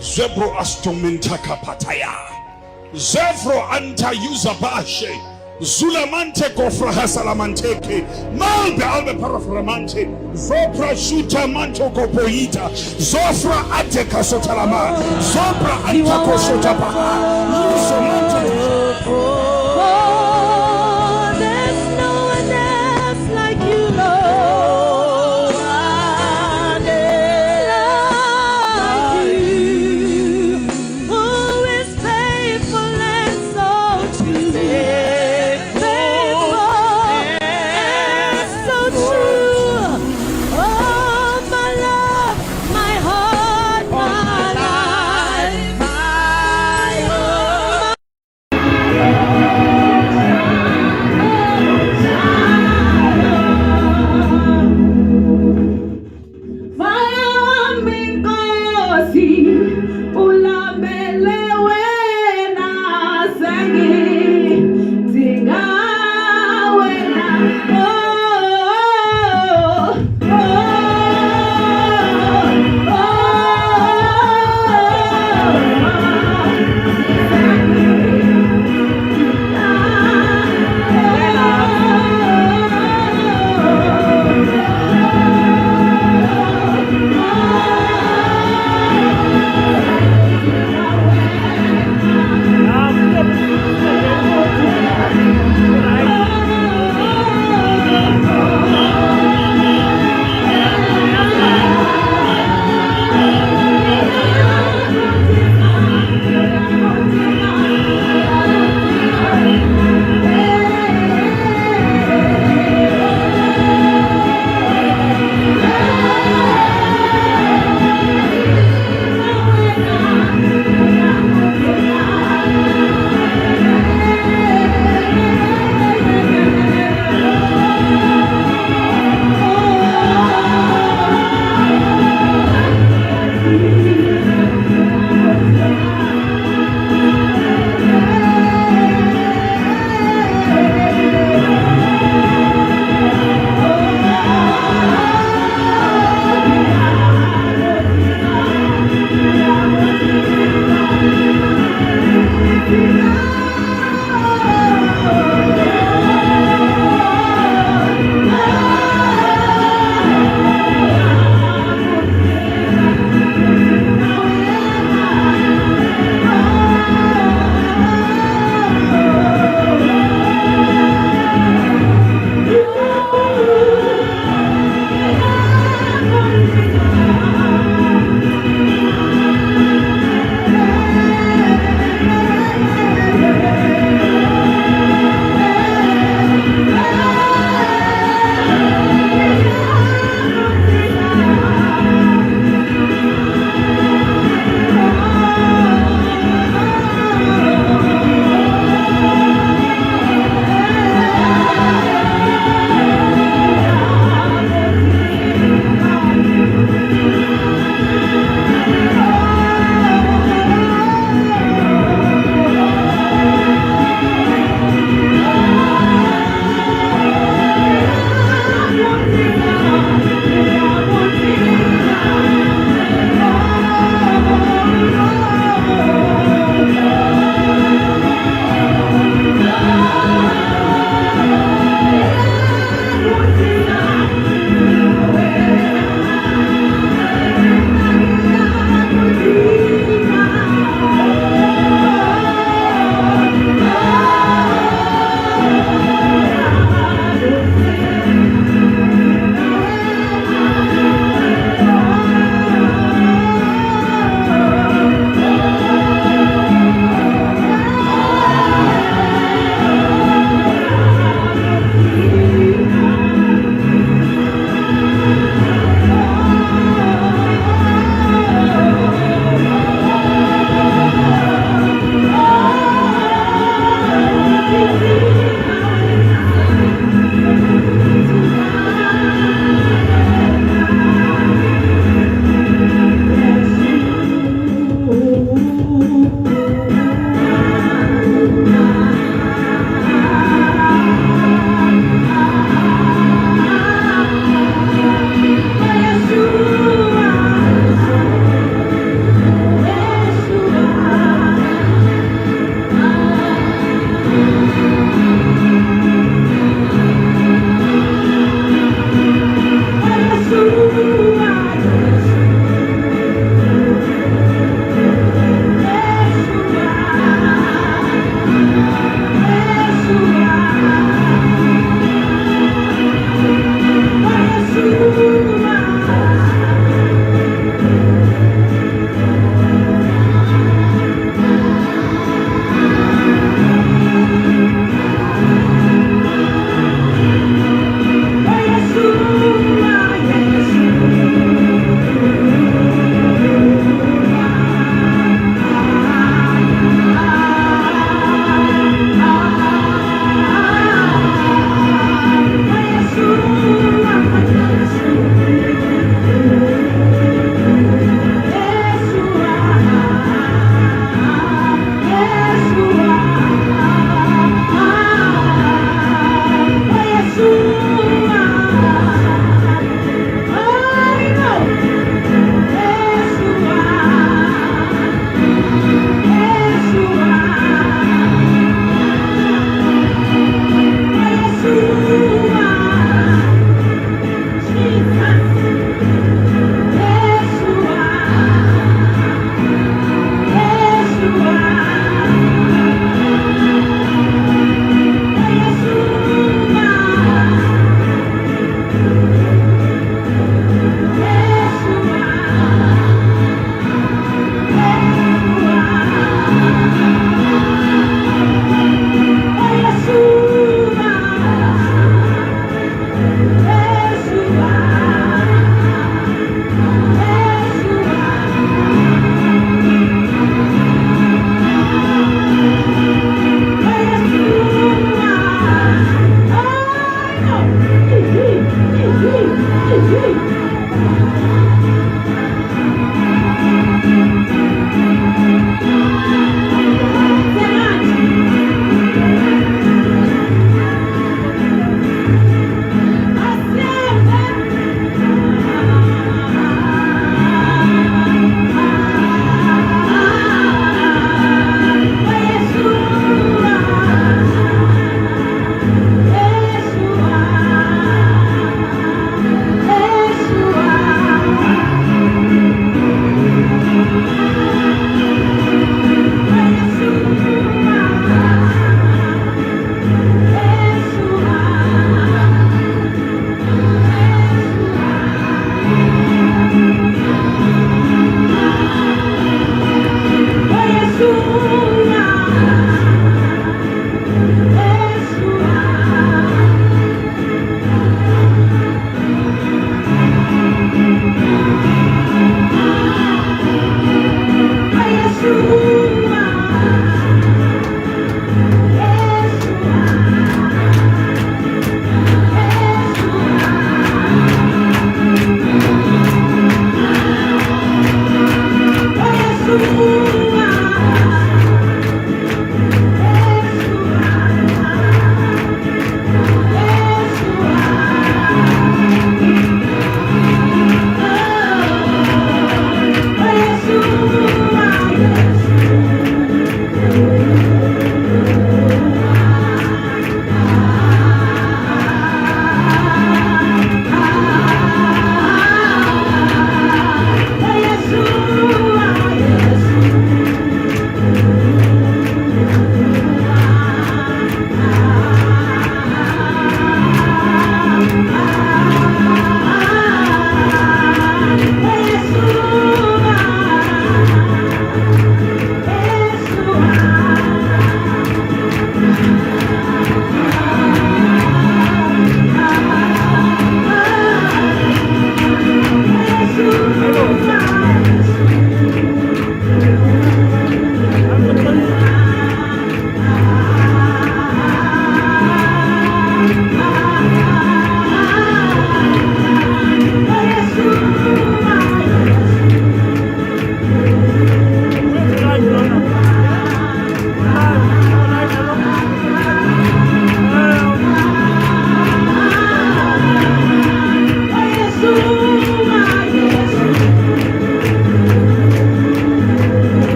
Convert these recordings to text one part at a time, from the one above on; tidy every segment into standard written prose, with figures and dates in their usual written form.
Zebro astomenta kapataya. Zevro anta yuzabashe. Zulamante kofra hasalamanteke. Malbe albe paraframante. Zopra shuta manto kopoita. Zofra ate kasotalama. Zopra anta kosotapaha. Yusomante.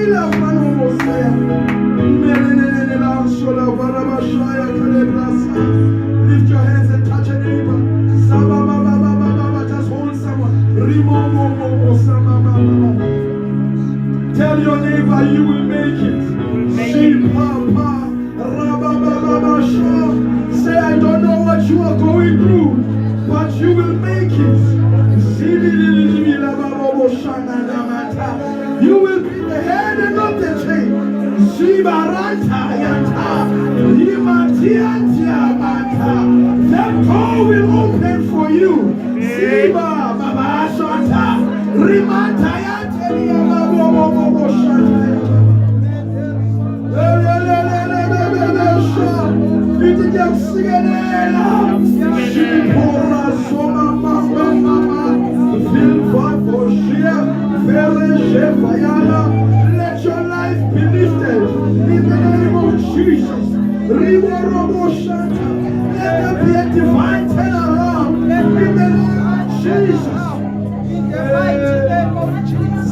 Ila mano mosaya. Melelele la sola varaba you. Siba Baba Shanta. Rimanta ya telia Baba Shanta. Let your life be lifted in the name of Jesus. Let there be a divine turnaround in the name of Jesus. In the mighty name of Jesus.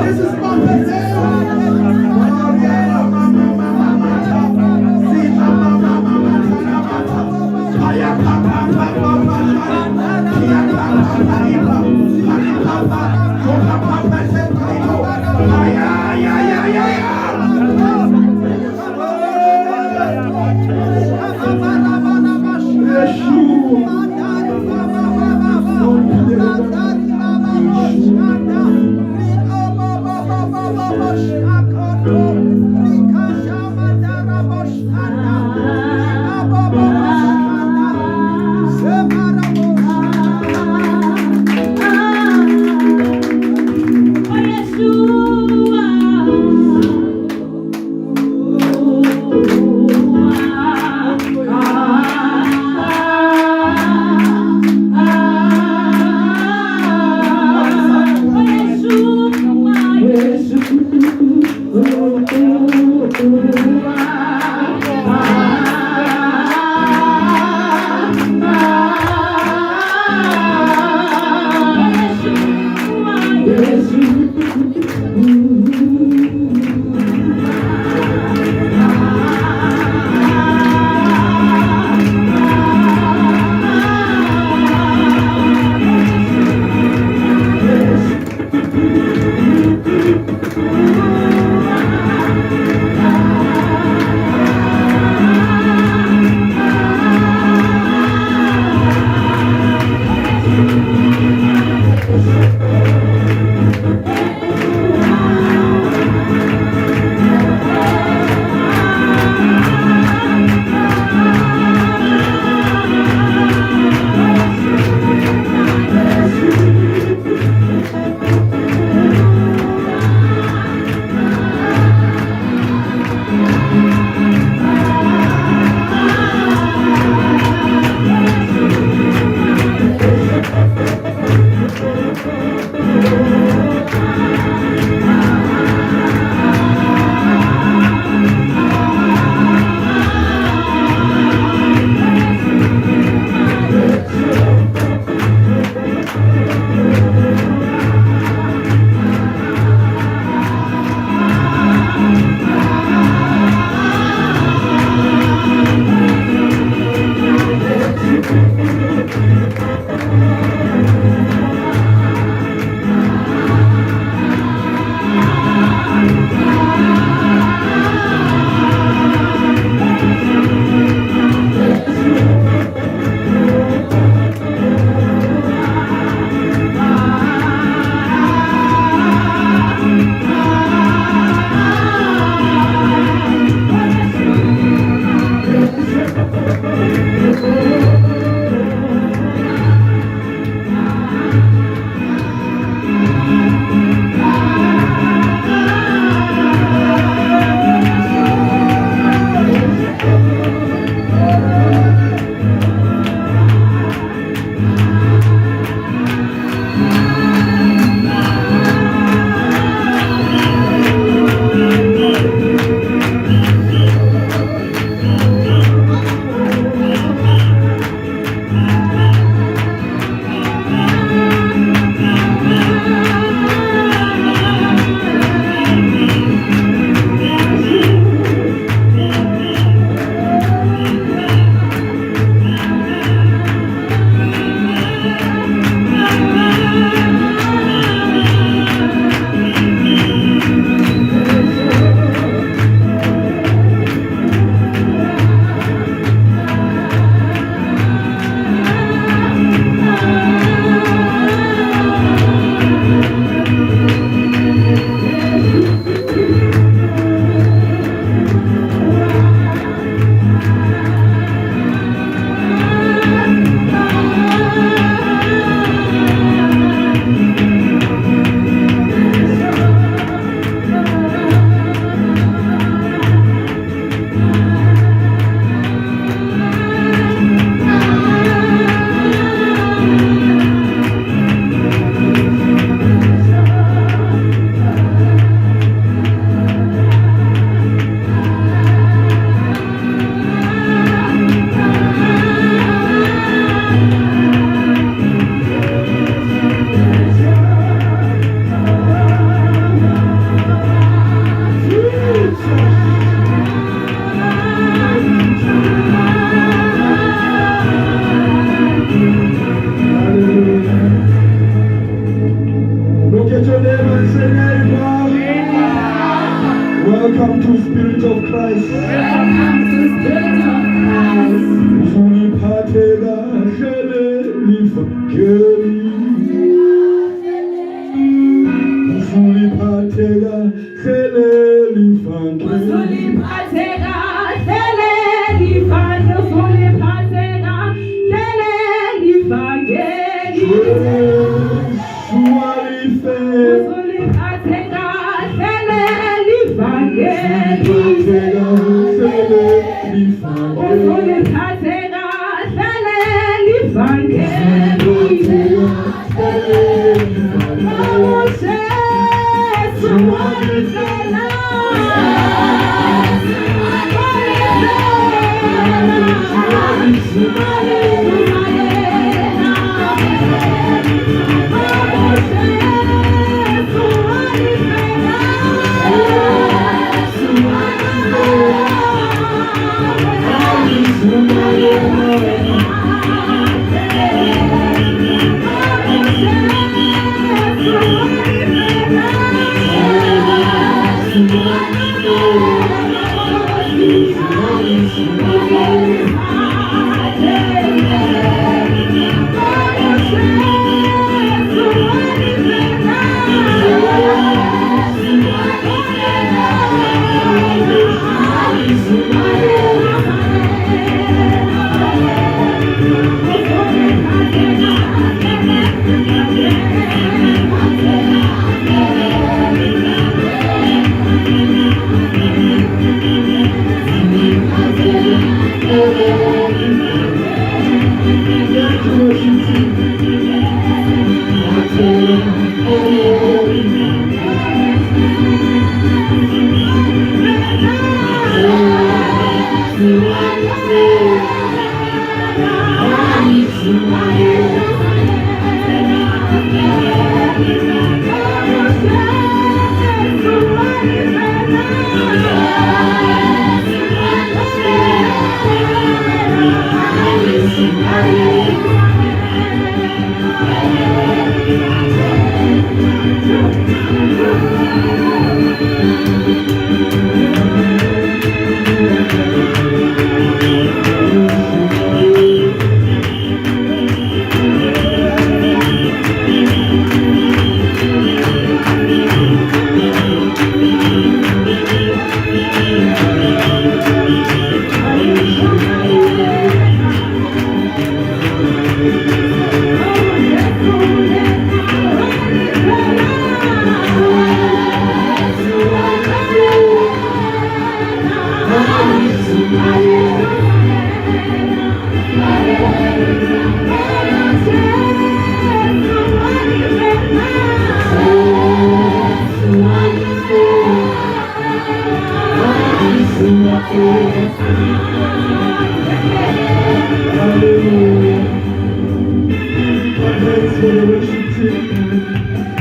This is my birthday.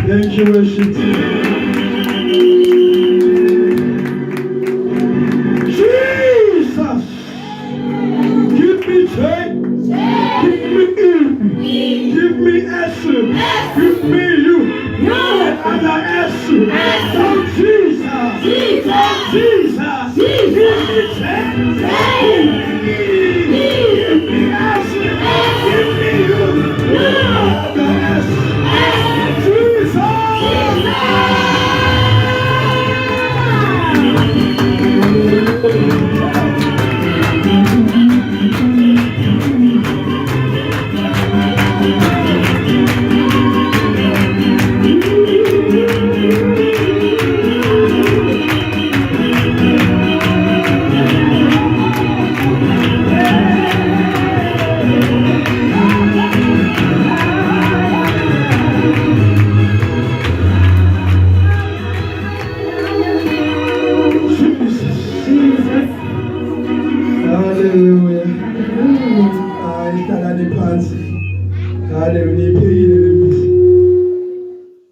Thank you, worship team. Jesus! Give me faith. Give me in. Give me essence. Give me you. And other essence. Oh, Jesus! Jesus! Give me faith. Give me essence. Give me you. Other essence.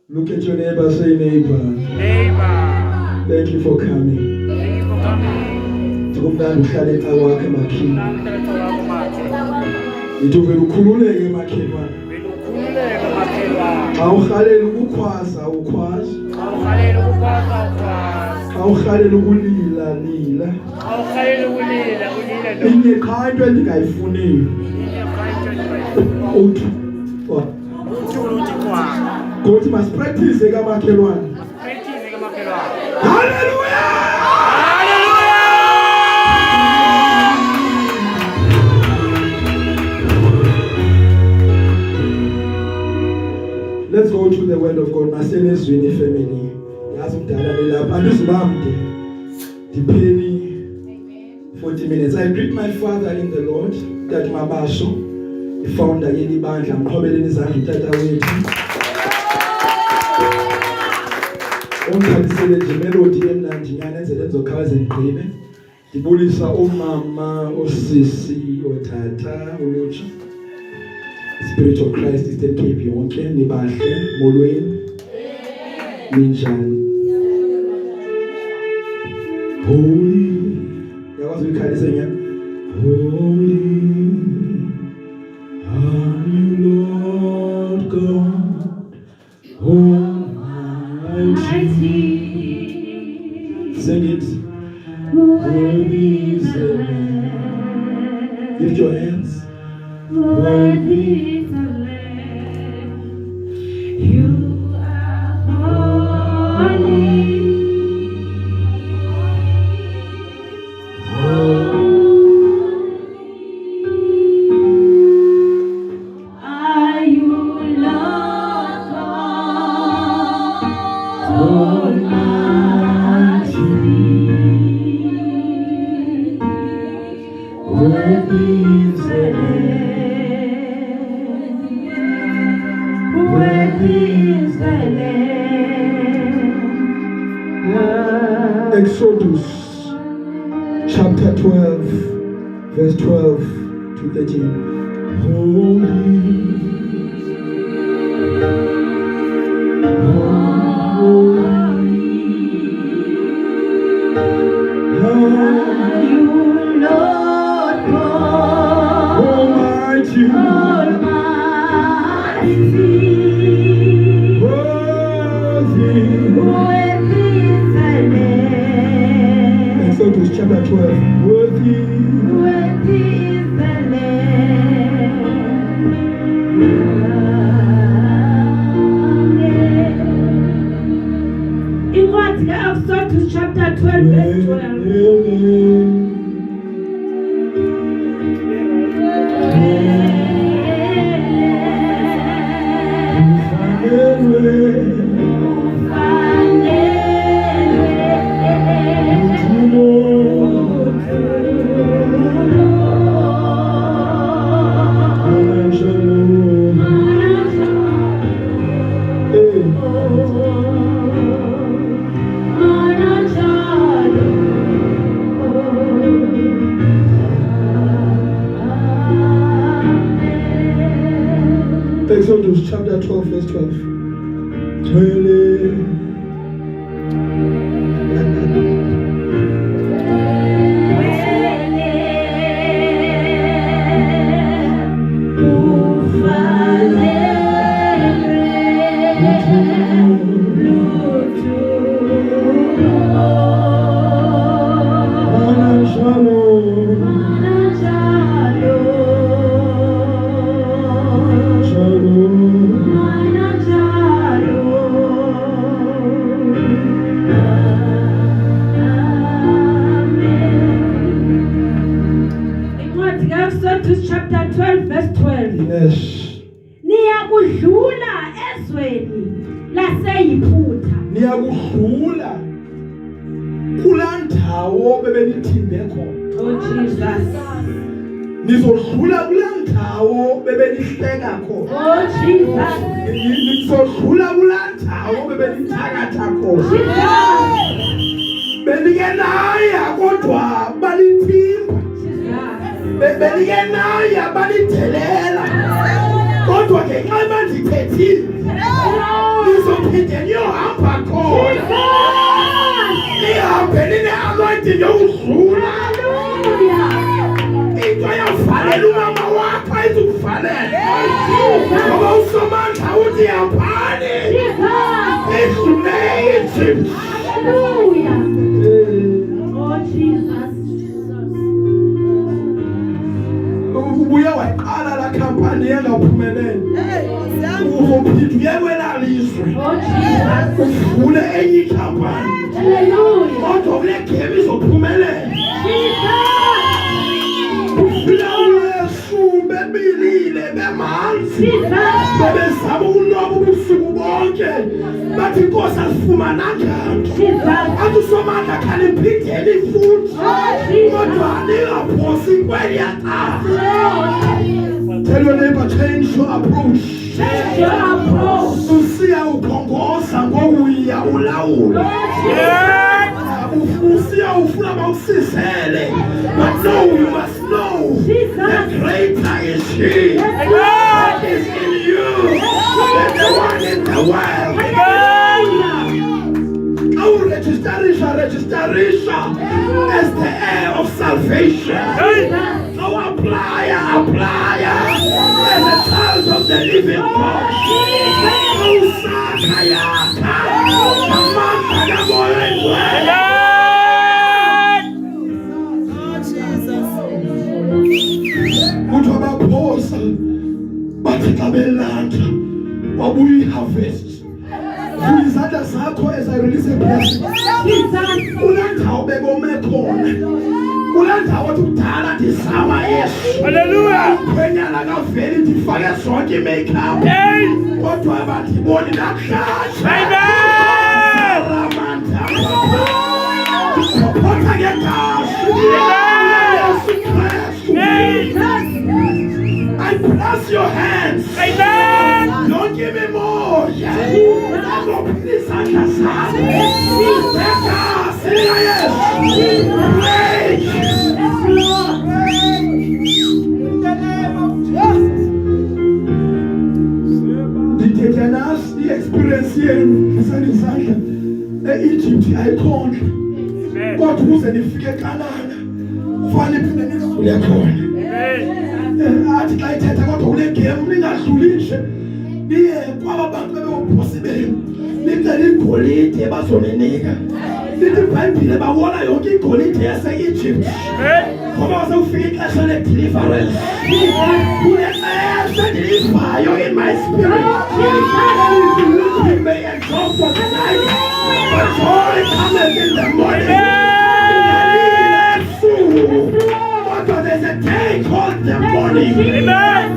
Look at your neighbor, say neighbor. Thank you for coming. Tukumnandi uhlale awakhe makhini. Ituve lukhululeke makhelwane. Awuhalela ukukhwaza ukhwaza. Awuhalela ukulila lila. Inye qha into endingayifuniyo. Uthi what? Go to my practice kamakhelwane. Hallelujah! Let's go to the word of God. Masenezwini family. Yazi umdala lapha andizibamde. Dipheni 14 40 minutes. I greet my father in the Lord, Dad Mabasho, the founder of the band. I'm probably in his hand, Tata Weti. Umkhalisele nje melody emnandi nyana enze lezokhalaza ngigqibe. Ngibulisa umama, osisi, otata, ulutsha. Spirit of Christ is the Cape yonke nibahle molweni. Ninjani? Holy, yakwazi ukukhalisa nya. Holy are you, Lord God Almighty. Sing it. Worthy is the Lamb. Lift your hands. Worthy is the Lamb. You are holy. Are you Lord God Almighty? Worthy is the Lamb. Worthy is the Lamb. Exodus chapter 12, verse 12 to 13. Holy, are you, Lord God Almighty? Worthy is the Lamb. Exodus chapter 12. Worthy is the Lamb. Incwadi ka-Exodus chapter 12 verse 12. Exodus chapter 12 verse 12. Exodus chapter 12 verse 12. Yes. Niyakudlula ezweni laseYiphutha. Niyakudlula kulandawo bebenithimbe khona. Oh Jesus. Nizodlula kulandawo bebenihleka khona. Oh Jesus. Nizodlula kulandawo bebenithakatha khona. Jesus. Benikenaya kodwa balithimba. Benikenaya balithelela. Kodwa ke xa bandithethile. Nizophinde niyohamba khona. Nihambe nine-anointing yokudlula. Into yakuvalela umama wakho ayizukuvalela. Ngoba uSomandla uthi yaphani. Idlule eYiphutha. Hallelujah. Oh Jesus. Ubuye waqala la campaign engaphumeleli. Uzophinde uyekwela lizwe. Oh Jesus. Uvule enye campaign. Hallelujah. Kodwa kule game izophumelela. Jesus. Yesu bebilile bemanzi. Jesus. Bebezama ukunqoba ubusuku bonke. yonke bathi inkosi asifumana njani athi usomandla khaliphindeli futhi kodwa ningaphosi kweliyacala. Tell your neighbor, change your approach. Usiya ukhongoza ngokuya ulawula. Usiya ufuna bawusizele. But no, you must know the greater is he that is in you than the one in the world. Our registerisha as the heir of salvation. Our applier as a child of the living God. Uthobaposa bathi kabelanda wabuyi harvest. Izandla zakho as I release a blessing. Ulandawo bekome khona. Ulandawo wathi kudala ndizama Yesu. Hallelujah. Kwenyana kaveli ndifake zonke makeup. Kodwa abandiboni namhlanje. Amen. Kuphatha ngegazi. I bless your hands. Amen. Don't give me more. The experience here in Egypt, I can't. God who's an Canaan. Funny athi xa ithetha kodwa kule game ningadlulishe niye kwaba bantu bebepossible nicela igolide bazonenika lithi iBhayibhile babona yonke igolide yase-Egypt ngoba wasewufika ixesha le-deliverance kunexesha ndilivayo in my spirit. We may exhaust for the night but joy cometh in the morning. But there's a day called the morning. Amen.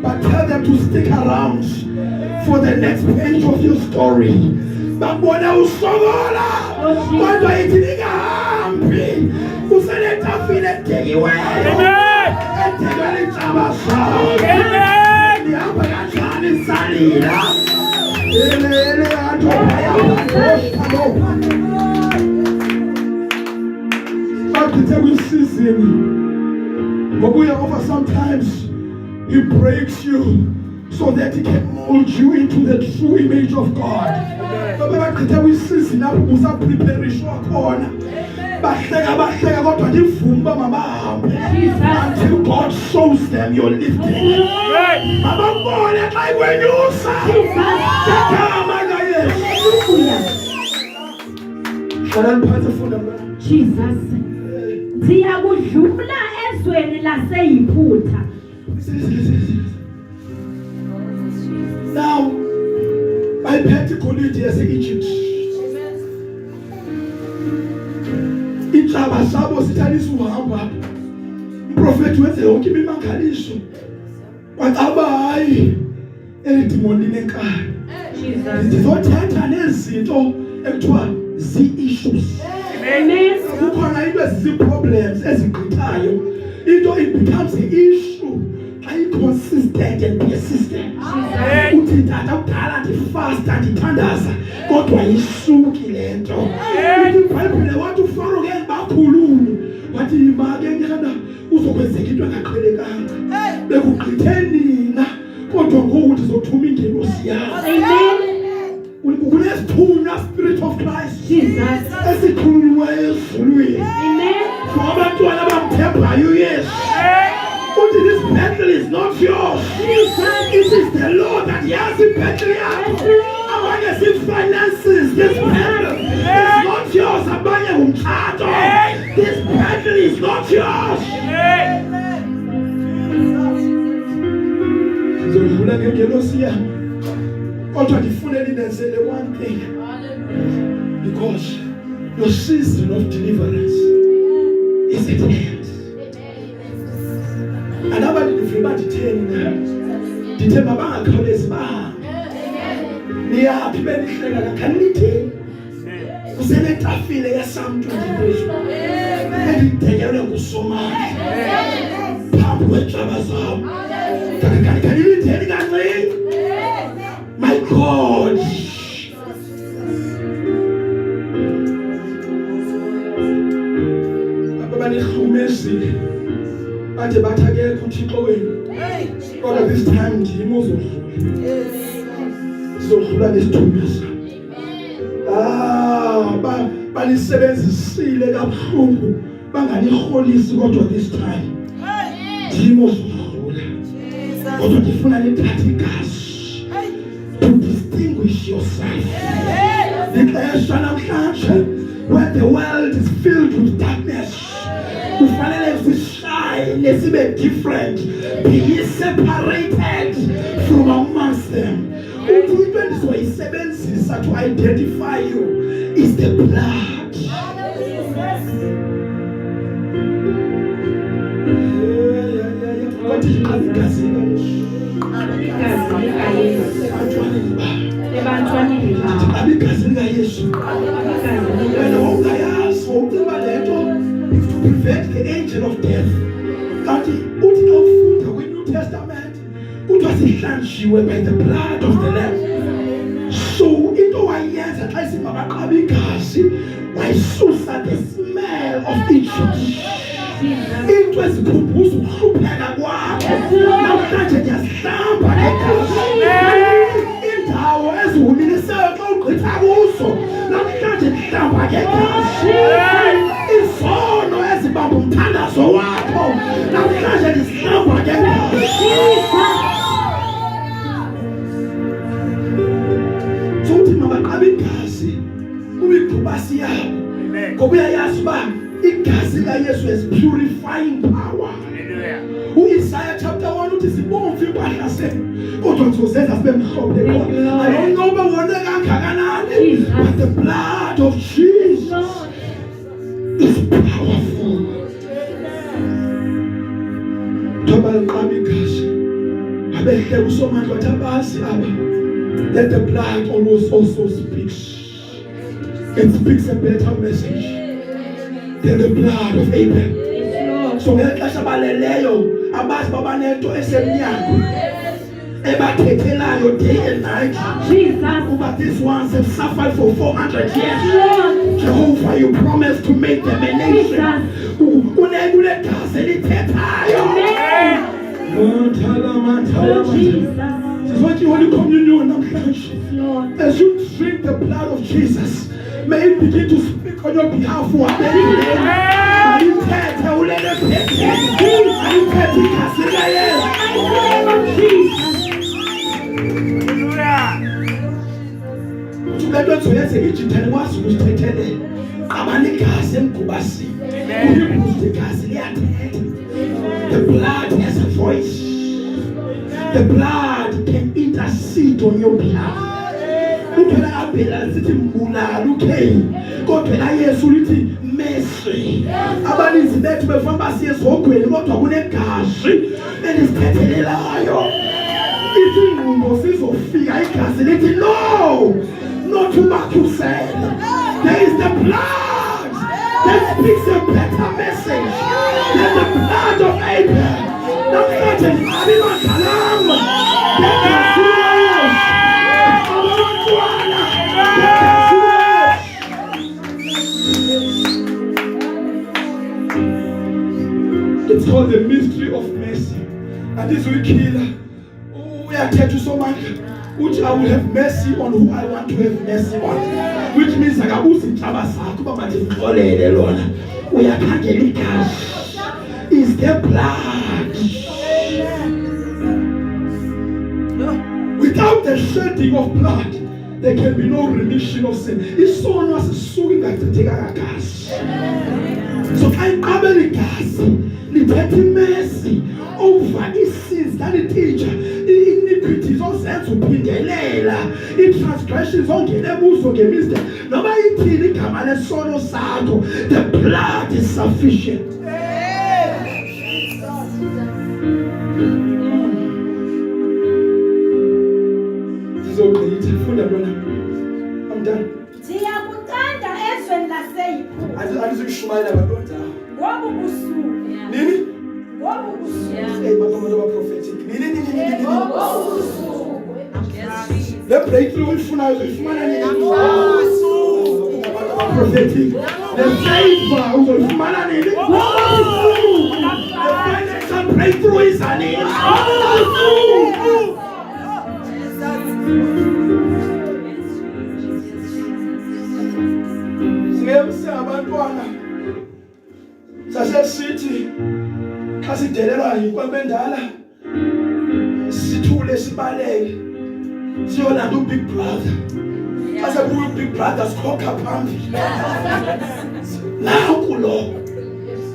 But tell them to stick around for the next page of your story. Babona usogola. Kodwa ithi hambi. Usenetafile etekiwe. Amen. Etekiwe lichabasa. Amen. Nihamba kanjani salila. Ele atopaya. Over sometimes he breaks you so that he can mold you into the true image of God. Until God shows them your lifting. Jesus. Siyakudlula ezweni laseyiphutha. Now, I pet igolide yase-Egypt. Ijaba sabo sithalisa uhamba. Umprofethi wenze yonke imimangaliso. Kwacaba hayi elidimoni lenkani. Ndizothetha nezinto ekuthiwa zii-issues. Amen. Kukhona into ezi-problems ezigqithayo. Into it becomes an issue. Are you consistent and persistent? Uthi tata kudala ndifasta ndithandaza kodwa yisuki le nto. iBhayibhile wathi uFaro ke bakhulule wathi imake nyana uzokwenzeka into engaqhelekanga. Bekugqithe nina kodwa ngoku ndizothuma ingelosi yakho. Amen. Kunesithunywa Spirit of Christ. Jesus. Esikhulunywayo ezulwini. Amen. Abantwana abamthembayo uYesu. This battle is not yours. It is the Lord that has the battle. Abanye si finances. This battle is not yours. Abanye umthatho. This battle is not yours. Zodlula ngengelosi yami. Kodwa ndifune ninenzele one thing. Because your season of deliverance is at hand. And about the banditheni na ndithe mabangakhawulezi bahambe niyaphi benihleka kanitheni usenetafile yeSam 23 enditekelwe ngusomandla phambi kwejaba zabo kanitheni kancane my God abanihumezile bathe bathakekho uThixo wenu kodwa this time ndimi uzodlula nesithunzi banisebenzisile kabuhlungu banganiholisi kodwa this time ndimi uzodlula kodwa ndifuna nithathe igazi to distinguish yourself ixesha namhlanje when the world is filled with darkness kufanele sishine sibe different, be separated from amongst them. Uthi into endizoyisebenzisa to identify you is the blood. What is to prevent the angel of death. Kanti uthi awufunda kwi-New Testament uthiwa by the blood of the Lamb. So into wayenza xa simabaqaba igazi wayisusa the smell of Egypt. Into ezikhumbuza ukuhlupheka kwakho namhlanje ndiyazihlamba negazi. Indawo ezihunilesayo xa ugqitha kuzo namhlanje ndihlamba ngegazi. Izono ezibamba umthandazo wakho namhlanje ndihlamba ngegazi. Futhi mabaqaba igazi ubigqubasi yabo ngoba uyayazi uba igazi likaYesu is purifying power. U-Isaiah chapter 1 uthi sibomvu impahla zethu kodwa sizozenza sibe mhlophe. I don't know uba wona kangakanani but the blood of Jesus is powerful. Tabaqaba igazi abehle usomandla wathi aba that the blood always also speaks. It speaks a better message than the blood of Abel. So ngexesha baleleyo abazi babanento esemnyango ebathethelayo day and night. But these ones have suffered for 400 years. Jehovah, you promised to make them a nation. Unekule gazi elithethayo. This is what you want to communion namhlanje. As you drink the blood of Jesus, may it begin to speak on your behalf for a day. The blood has a voice. The blood can intercede on your behalf. Uthela abhela sithi mbulala uKain kodwa la Yesu lithi mercy. Abaninzi bethu befamba siye ezogweni kodwa kunegazi elisithethelelayo. Izingqondo sizofika igazi lithi no, not to Marcusel. There is the blood that speaks a better message than the blood of Abel. Namhlanje abi magalama it's called the mystery of mercy. And this will kill. We are here to so much. Which I will have mercy on who I want to have mercy on. Which means I can use it. We are Catholic. Is the blood. Without the shedding of blood, there can be no remission of sin. If someone was suing that to take a gas. So I qabel gas. Liberty mercy over his sins that it teach. Iniquities on sense of pindelela. In transgressions on genemus or gemiste. Nobody tili kamale sono sato. The blood is sufficient. andizuyishumayela abantwana Ngoba ubusuku. nini Ngoba ubusuku. hey bantu prophetic nini Ngoba ubusuku. le breakthrough uyifunayo uyifumana nini prophetic the favor uzoyifumana nini the financial breakthrough is nini abantwana sasesithi xa sidelelwa yikwembe endala sithule sibaleke siyolanda ubig brother xa sekubuya ubig brother sikhokha phambili nanku lo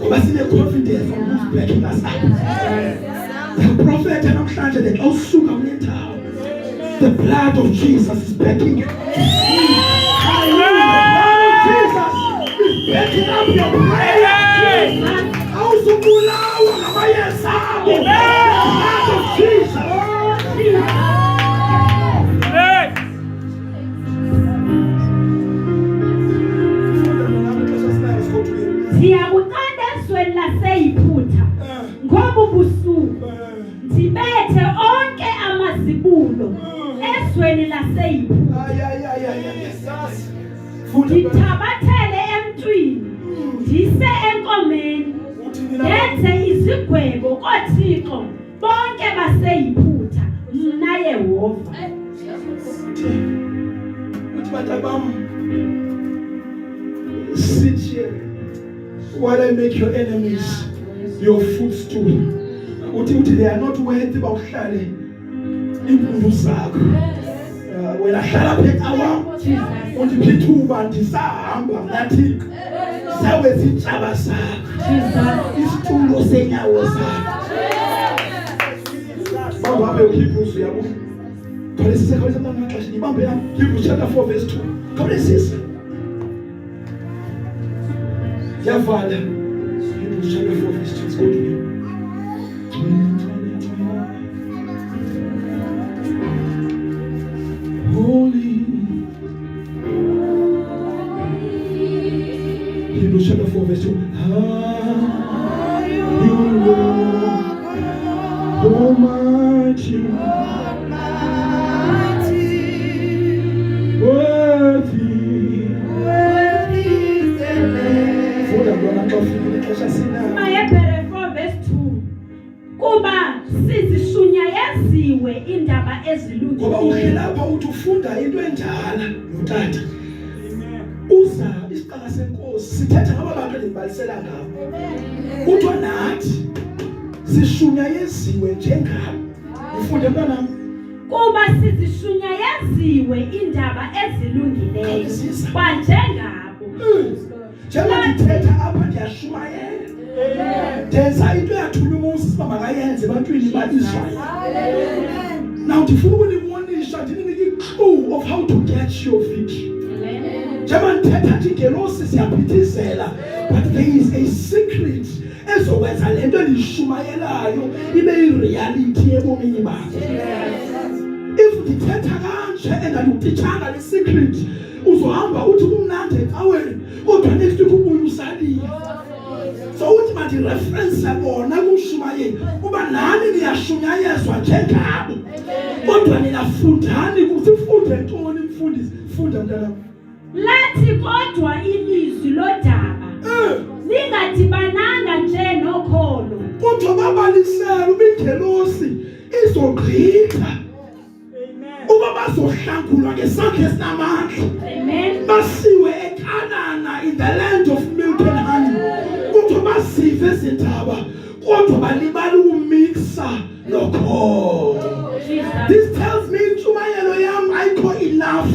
ngoba sine-confidence on who's backing us up the prophet namhlanje that awusuka kule ndawo the blood of Jesus is backing you. Backing up your prayer. Awuzubulawa ngamayeza abo. The blood of Jesus. Siyakuqanda esweni laseyiphutha ngoba ubusuku sibethe onke amazibulo esweni laseyiphutha ngithabathele emntwini ndise enkomeni ndenze izigwebo koThixo bonke baseyiphutha mna Yehova. Uthi batabam sit here while I make your enemies your footstool. Uthi they are not worthy bawuhlale impundu zakho. Wena hlala phetha wami uthi phithuba ndisahamba ngathi sawe zitshaba zakho isitulo senyawo zakho bawabe uHebrews yabo khawulesisa manje ibambe yami Hebrews chapter 4 verse 2 khawulesisa yavala Hebrews chapter 4 verse 2 let's go to it. Holy Hebrews chapter 4 verse 2 you Almighty worthy is the Lamb. Hebrews 4 verse 2 kuba sizishunyayeziwe indaba ezilungileyo. Ngoba uhlelapha uthi ufunda into enjala notata. Uza isiqala senkosi sithetha ngaba bantu endibalisela ngabo. Kuthiwa nathi sishunyayeziwe njengabo. Ufunde mntanami. Kuba sizishunyayeziwe indaba ezilungileyo kwanjengabo. Njengoba ndithetha apha ndiyashumayela. Ndenza into yathula uMoses uba makayenze ebantwini baka-Israyeli. Now ndifuna ukunimonisha ndininike i-clue of how to get your victory. Njengoba ndithetha nje ingelosi siyaphithizela, but there is a secret ezokwenza le nto endiyishumayelayo ibe yireality ebomini bakho. If ndithetha kanje endandikutitshanga le secret uzohamba uthi kumnandi ecaweni kodwa next week ubuye usalile. So uthi manje reference yabona kumshumayeli kuba nani niyashunyayezwa njengabo kodwa ninafundani kusifunde ntoni mfundisi funda mntana Lathi kodwa ilizwi lodaba lingadibananga nje nokholo kodwa babalisela ubingelosi izogqitha uba bazohlangulwa ngesakhe esinamandla basiwe eKhanana in the land of milk and honey kodwa basive ezindaba kodwa balibala ukumixa nokholo. This tells me intshumayelo yami ayikho enough.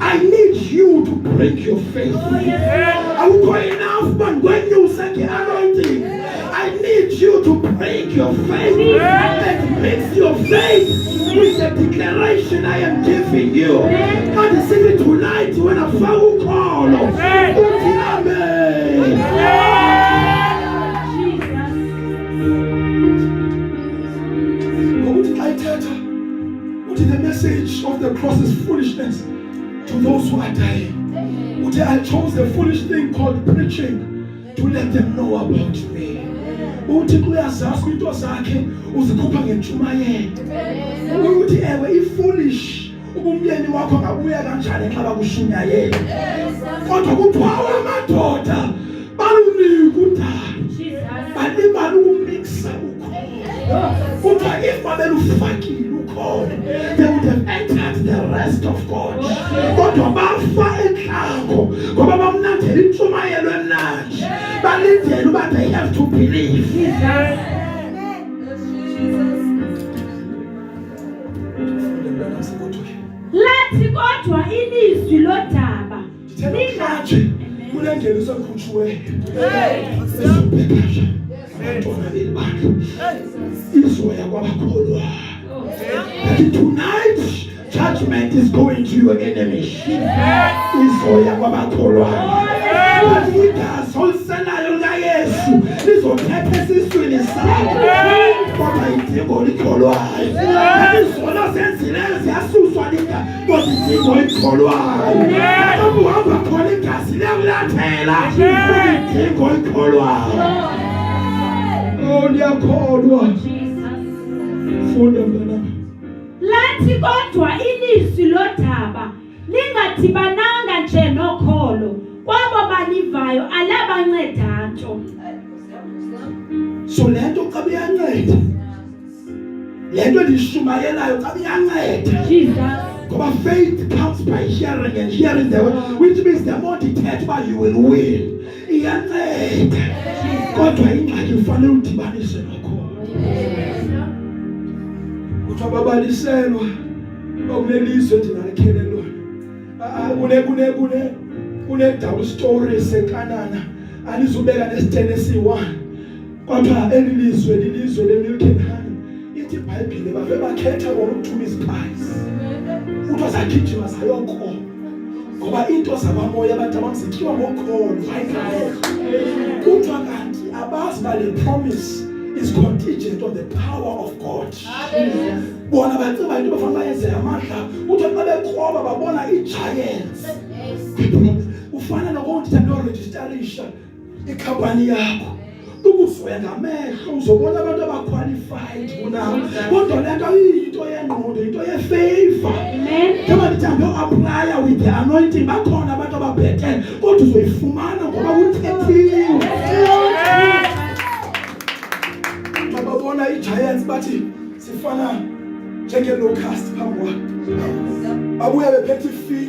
I need you to break your faith. Awukho enough bangwenyuse nge-anointing. I need you to break your faith and mix your faith with the declaration I am giving you. God is saying tonight when I found call. The message of the cross is foolishness to those who are dying. I chose the foolish thing called preaching let them know about me. Uthi uyazazi into zakhe uzikhupha ngentshumayelo. Uthi ewe ifoolish ubumyeni wakho ngabuya kanjani nxa bakushunyayela. Kodwa kuthiwa amadoda balunika udala. Balibala ukumixa ukhona. Kuthiwa if babelufakile ukhona, they would have entered the rest of God. Kodwa bafa enhlango ngoba bamnandela intshumayelo emnandi. Balindele uba they have to believe. Lathi kodwa ilizwi lodaba Lingathi kulendlela sokukhutshwe. Esibhekasha. Abantwana belibandla. Izoya kwabakholwa. Tonight judgment is going to your enemy. Izoya kwabakholwa. Igazi oliselayo likaYesu lizothetha esiswini sakho. Kodwa idingo likholwayo. Izono senzileyo ziyasuswa lika kodwa idingo likholwayo. Ukuhamba khona igazi liyakulathela. Idingo likholwayo. Oh, liyakholwa. Funda mntana. Lathi kodwa ilizwi lodaba lingadibana nje nokholo kwabo balivayo alabanceda nto. So lento xa biyanceda. Lento lishumayelayo xa biyanceda. Jesus. Ngoba faith comes by hearing and hearing the word, which means the more detached by you will win. Iyanceda. Kodwa ingxaki ufanele udibanise nokholo. Babaliselwa bakulelizwe ndinalikhele lona. Kune double story sekanana alizubeka nesithenesi 1. Kodwa elilizwe lilizwe lemilk and honey. Ithi iBhayibhile babe bakhetha bona ukuthuma ispice. Utho zakhijiwa sayoko. Ngoba into zabamoya abantu abazithiwa ngokholo. Utho kanti abazi bale promise is contingent on the power of God. Bona baciba into bafana bayenze amandla uthi xa bekroba babona giants. Ufana nokuthi no registerisha ikhampani yakho. Ukuzoya ngamehlo uzobona abantu abaqualified kunawo. Kodwa lento into yengqondo into yefavor. Amen. Kama ndithambe apply with the anointing bakhona abantu ababhethe kodwa uzoyifumana ngoba uthethiwe. Babona giants bathi sifana njenge-locust phambi kwakho. Babuya bephethe ifi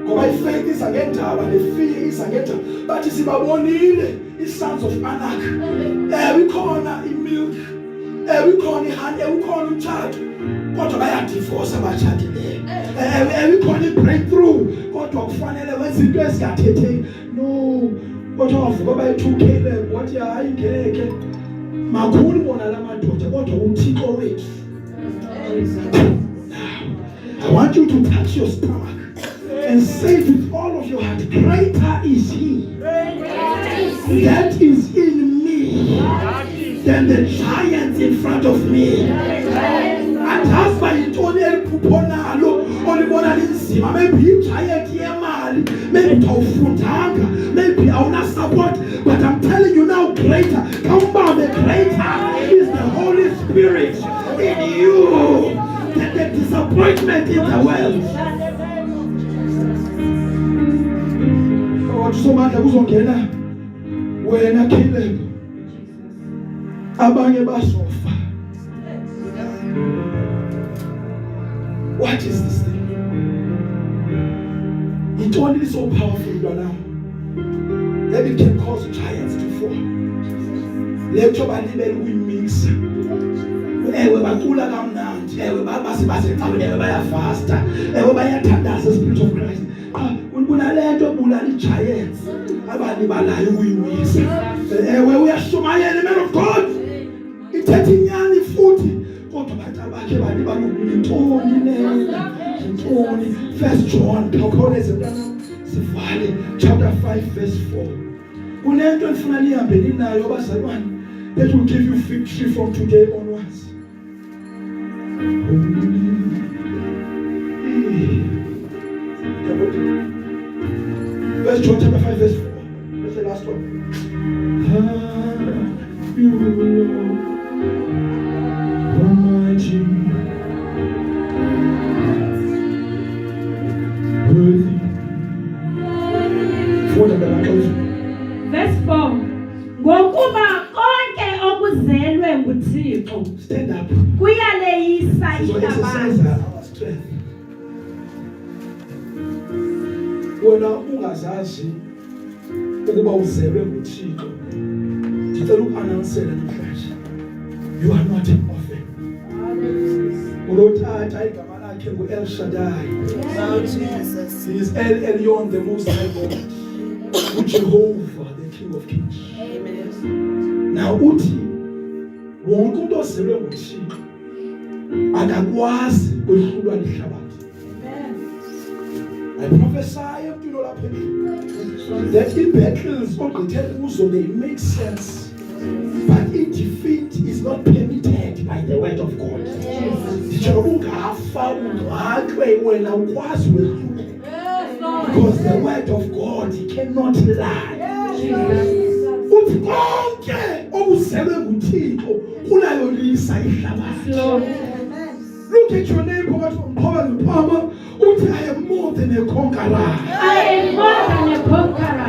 ngoba ifaith isa ngendaba nefi isa ngendaba. Bathi sibabonile i-sons of Anak. Ikhona imilk, ikhona ihoney, ikhona umtshato. Kodwa bayadivorce abatshatileyo. Ikhona i-breakthrough kodwa kufanele wenze into ezingathetheki. No, kodwa wavuka bayithukele wathi hayi ngeke. Makhulu bona lamadoda kodwa uThixo wethu. I want you to touch your stomach and say with all of your heart, greater is He that is in me than the giants in front of me. Athasba intoni eliphuphonalo olibona linzima. Maybe giant yemali, maybe awufundanga, maybe awuna support, but I'm telling you now, greater. Come on, the greater is the Holy Spirit in you than the disappointment in the world. Somandla kuzongena wena Caleb, abanye basofa. What is this thing? It only is so powerful now that it can cause giants to fall. Let your body be mix. Ewe bakula kamnandi, ewe basebasexabene, ewe bayafasta, ewe bayathandaza the Spirit of Christ. Kunalento bulala giants abalibalayo ukuyimisa. Ewe uyashumayela man of God. Ithethe inyani futhi kodwa abantu abakhe balibala intoni nena. Intoni. 1 John khawuleze mntana sivale chapter 5 verse 4. Kunento enfuna nihambe ninayo bazalwane that will give you victory from today onwards. First John chapter 5 verse 4. That's the last one. for you, Lord, Almighty, worthy. Verse 4. Ngokuba konke okuzelwe nguThixo Stand up. kuyaleyisa So exercise ihlabathi. our strength. Wena ungazazi ukuba uzelwe nguThixo. Ngicela uku-announcela namhlanje. You are not an orphan. Ulothatha igama lakhe ngu-El Shaddai. He is El Elyon, the Most High God. uJehova, the King of Kings. Now uthi wonke umuntu ozelwe nguThixo akakwazi ukwehlulwa lihlabathi. I prophesy empilo lapha endlini that in battles ogqithela kuzo they make sense, but in defeat is not permitted by the word of God. Nditsho ungafa ungcwatywe wena ukwazi ukwehlula, because the word of God cannot lie. Uthi konke okuzelwe nguThixo kulayolisa ihlabathi. Look at your neighbor, uthi I am more than a conqueror. I am more than a conqueror.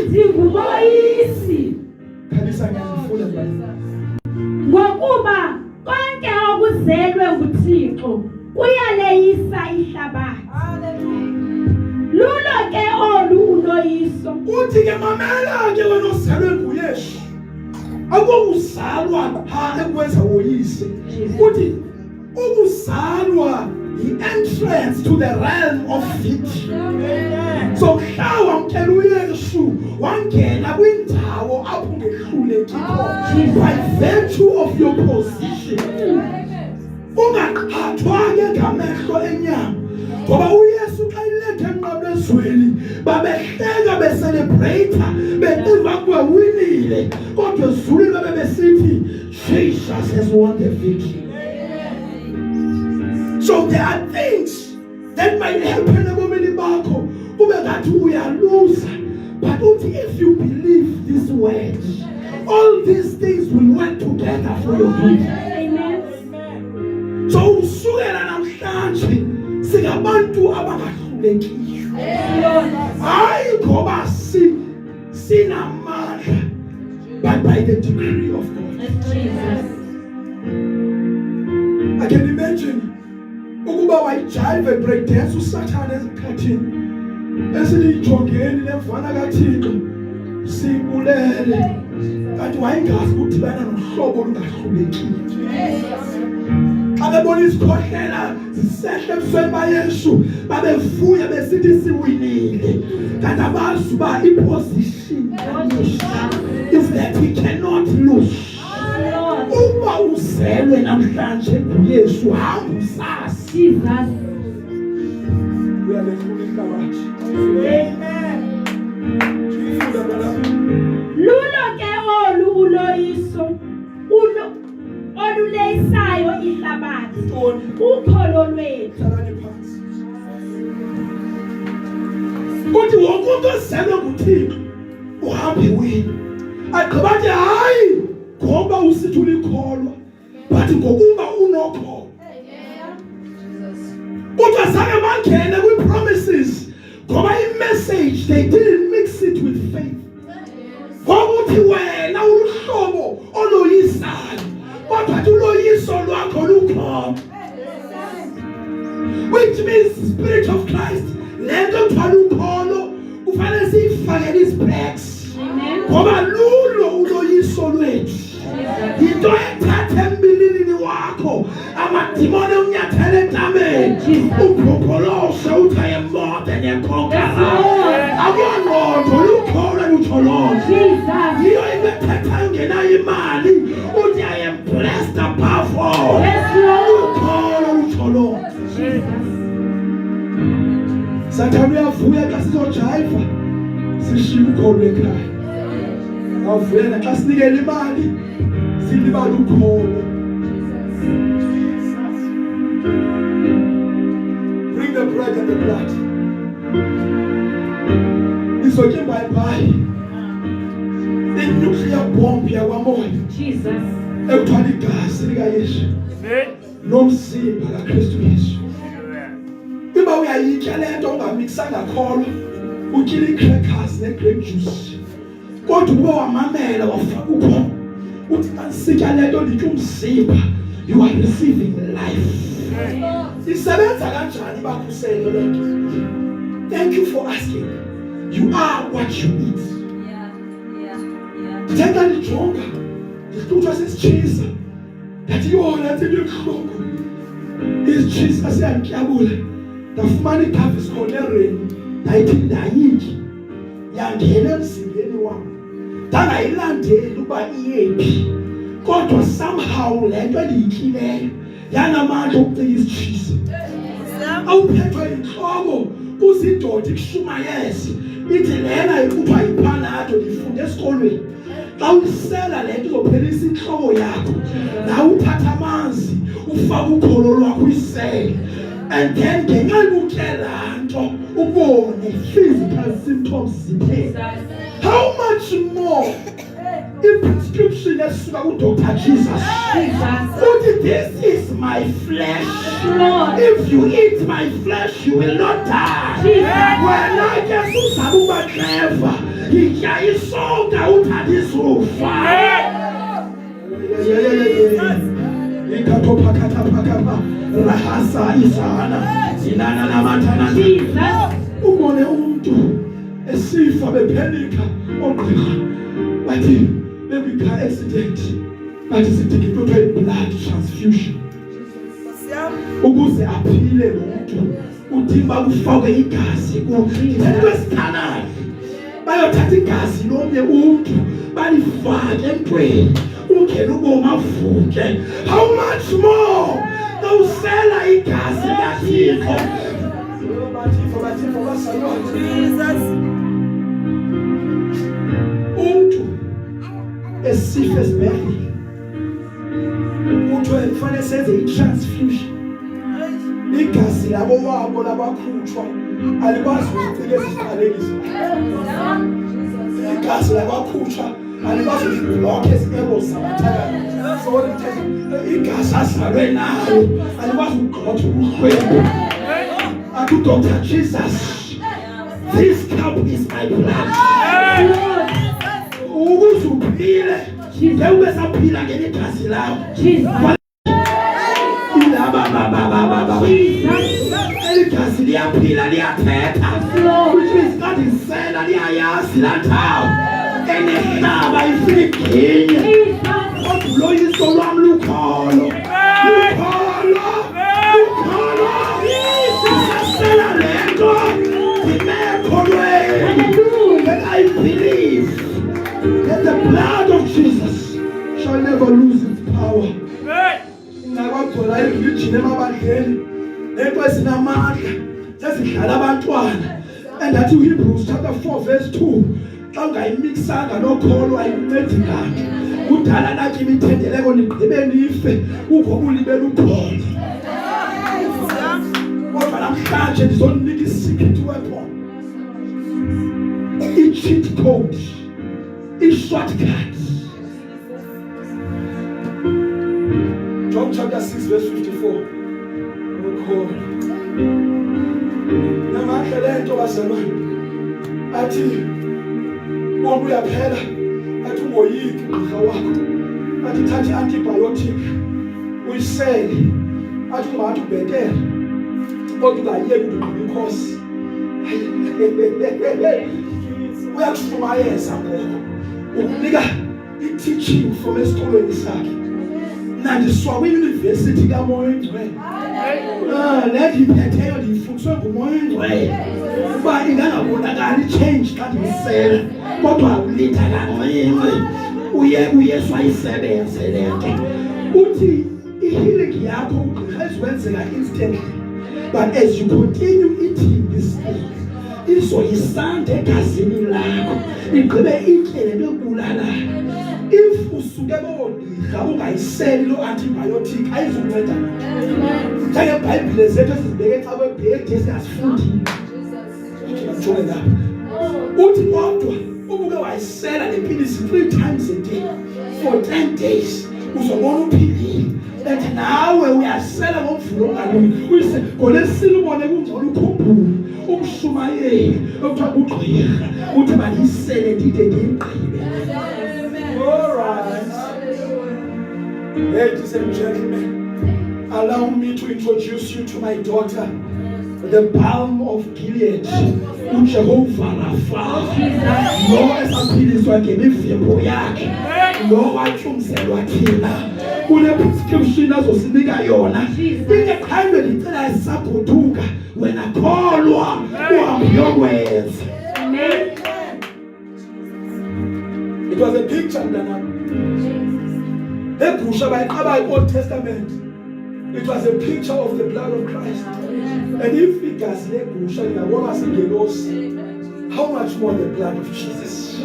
Ndingumoyisi. Khalisa ngiyafuna bani. Ngokuba konke okuzelwe nguThixo kuyaleyisa ihlabathi. Lulo ke olu uloyiso. Uthi ke mamela ke wena ozelwe nguYesu. Akuzalwa ekwenza woyise. Uthi ukuzalwa i-entrance to the realm of victory. So mhla wamkela uYesu wangena kwindawo apho ungehluleki khona by virtue of your position. Ungaqhathwa ke ngamehlo enyama, ngoba uYesu xa ilethe emnqamlezweni babehleka becelebrate beqiva kwewinile, kodwa ezulwini babesithi Jesus has won the victory. So there are things that might happen ebomini bakho ube ngathi uyaluza, but if you believe this word, all these things will work together for your good. Amen. So usukela namhlanje singabantu abangahlulekiyo. Hayi ngoba sinamandla, but by the decree of God. I can imagine ukuba wayijive break dance uSathane ezikhathini esiyijongeni lemvana kaThixo sibulele, kanti wayingazi ukudibana nohlobo olungahlulekiyo. Xa bebona izikhohlela zisehle ebusweni baYesu babevuya besithi siwinile, kanti abazi uba iposition is that he cannot lose. Uba uzelwe namhlanje nguYesu hamba usazi Jesus. uyalehlula ihlabathi. Amen. Lulo ke olu uloyiso oluleyisayo ihlabathi. Ukholo lwethu. Hlalani phansi. Uthi wonke umuntu ozelwe nguThixo uhambe wini. Aqhabathi hayi ngoba usithi ulikholwa, but ngokuba unokholo. Kodwa zange bangene kwi-promises ngoba i-message they didn't mix it with faith. Ngokuthi wena uhlobo oloyisayo, kodwa uloyiso lwakho lukhona. Which means Spirit of Christ, lento thwala ukholo kufanele siyifakele ispecs. Ngoba lulo uloyiso lwethu. Into ethatha embilini wakho amadimoni unyathele entameni upropolose uthi I am more than a conqueror. Akuyangqondo lukhona lutholonje. Yiyo into ethatha ungenayo imali uthi I am blessed above all. Lukhona lutholonje. Sathane uyavuya xa sizojayiva sishiye ukholo ekhaya. Awuvuyela xa sinikele imali silibala ukholo. Bring the bread and the blood. Ngizoke bye-bye. I-nuclear bomb yakwamoya. Jesus. Ekuthola igazi likaYesu. Nomzimba kaKristu Yesu. Iba uyayitya lento ungamixanga kholo. Utyile ii-crackers ne-grape juice. Kodwa ube wamamela wafaka ukho. Uthi masitya lento nditya umzimba. You are receiving life. Isebenza kanjani bakhusele lento? Thank you for asking. You are what you eat. Thetha lijonga. Ndihluthwa sisitshisa. Ndathi yona nto ebuhlungu. Isitshisa siyantyabula. Ndafumana iGaviscon ereni. Ndayithi ndayitya. Yangena emzimbeni wam. Ndangayilandeli uba iyephi. Kodwa somehow lento endiyityileyo yanamandla okucika isitshisa. Awuphethwe yintloko uzidoda ikushumayeze. Ithi lena ikupha iPanado ndifunde esikolweni. Xa uyisela lento izophelisa inhloko yakho. Nawe uthatha amanzi ufaka ukholo lwakho uyisele. And then ngenxa yokutya laa nto ubone physical symptoms ziphela. How much more prescription esuka kuDr. Jesus. Uthi this is my flesh. If you eat my flesh you will not die. Wena ke uzakuba clever. Yitya isonka uthatha isufa. Ikathophakathaphakapha rahasa isana zinana namatana. Ubone umuntu esifa bephenika ogqirha bathi bebi-car accident bathi sidinga into ekuthiwa blood transfusion ukuze aphile lo muntu. Udinga kufakwe igazi into esithandayo. Bayothatha igazi lomnye umuntu balifake emntwini ungena ubomi avuke. How much more nawusela igazi likaThixo? Jesus. Umuntu esifa esibhedlela kuthiwa kufanele senze i-transfusion. Igazi labo wabo labakhutshwa alikwazi ukucika eziqalekiso. Igazi labakhutshwa alikwazi ukubhlokha ezi-arrows zamathakala. Igazi asalwe nayo alikwazi ukugxotha ubuhlwembu. Athi Dr. Jesus, this cup is my blood. Ukuze uphile ube saphila ngeligazi lakho. Eligazi liyaphila liyathetha. Which means God isela liyayazi laa ndawo. Enehlaba ifika iginye. Kodwa uloyiso lwam lukholo. Isasela le nto ndimekholweni. And I believe that the blood of Jesus shall never lose its power. Ingakagcwala i-religion emabandleni nento ezinamandla sezidlala abantwana. And that Hebrews chapter 4 verse 2 xa ungayimixanga nokholo ayikuncedi nganto. Kudala nakho imithendeleko nigqibe nife kukho kulibela ukholo. Kodwa namhlanje ndizonika i-secret weapon, i-cheat code, i-shortcut. John chapter 6 verse 54. Ukholo namandla lento bazalwane athi umuntu uyaphela athi ungoyiki ugqirha wakho athi thatha i-antibiotic uyisele athi ungathi ubhetele kodwa ungayeki ukugquma inkosi. Uyakushumayeza ngoku ukunika i-teaching from esikolweni sakhe. Nandiswa kwi-University kaMoya Oyingcwele. Le ndiyiphetheyo ndiyifundiswe nguMoya Oyingcwele uba ingangabonakali i-change xa ndiyisela kodwa ulinda kancinci uyeke uYesu ayisebenze le nto. Uthi i-healing yakho ugqirha izokwenzeka instantly, but as you continue eating this thing izoyisanda egazini lakho igqibe itye le nto ekubulalayo. If usuke koogqirha ungayiseli lo antibiotic ayizukunceda nto. NjengeBhayibhile zethu esizibeke xa kwebhedi esingazifundi. Jonge lapha. uthi kodwa ubuke wayisela le pilisi 3 times a day for 10 days uzobona uphilile. And nawe uyasela ngomvulo ngalumi uyise ngolesile ubone kungcono ukhumbule umshumayeli okuthiwa ugqirha uthi bayisele ndide ngigqibe. All right. Ladies and gentlemen, allow me to introduce you to my daughter, the balm of Gilead, uJehova Rapha. Lo esaphiliswa ngemivimbo yakhe, lo wathumzelwa thina. Kule prescription azosinika yona ingekhandwe licela isabhuduka wena kholwa uhambe uyokwenza. Amen. It was a picture mntanami. Egusha bayiqaba i-Old Testament. It was a picture of the blood of Christ. And if igazi legusha lingabonwa singelosi, how much more the blood of Jesus?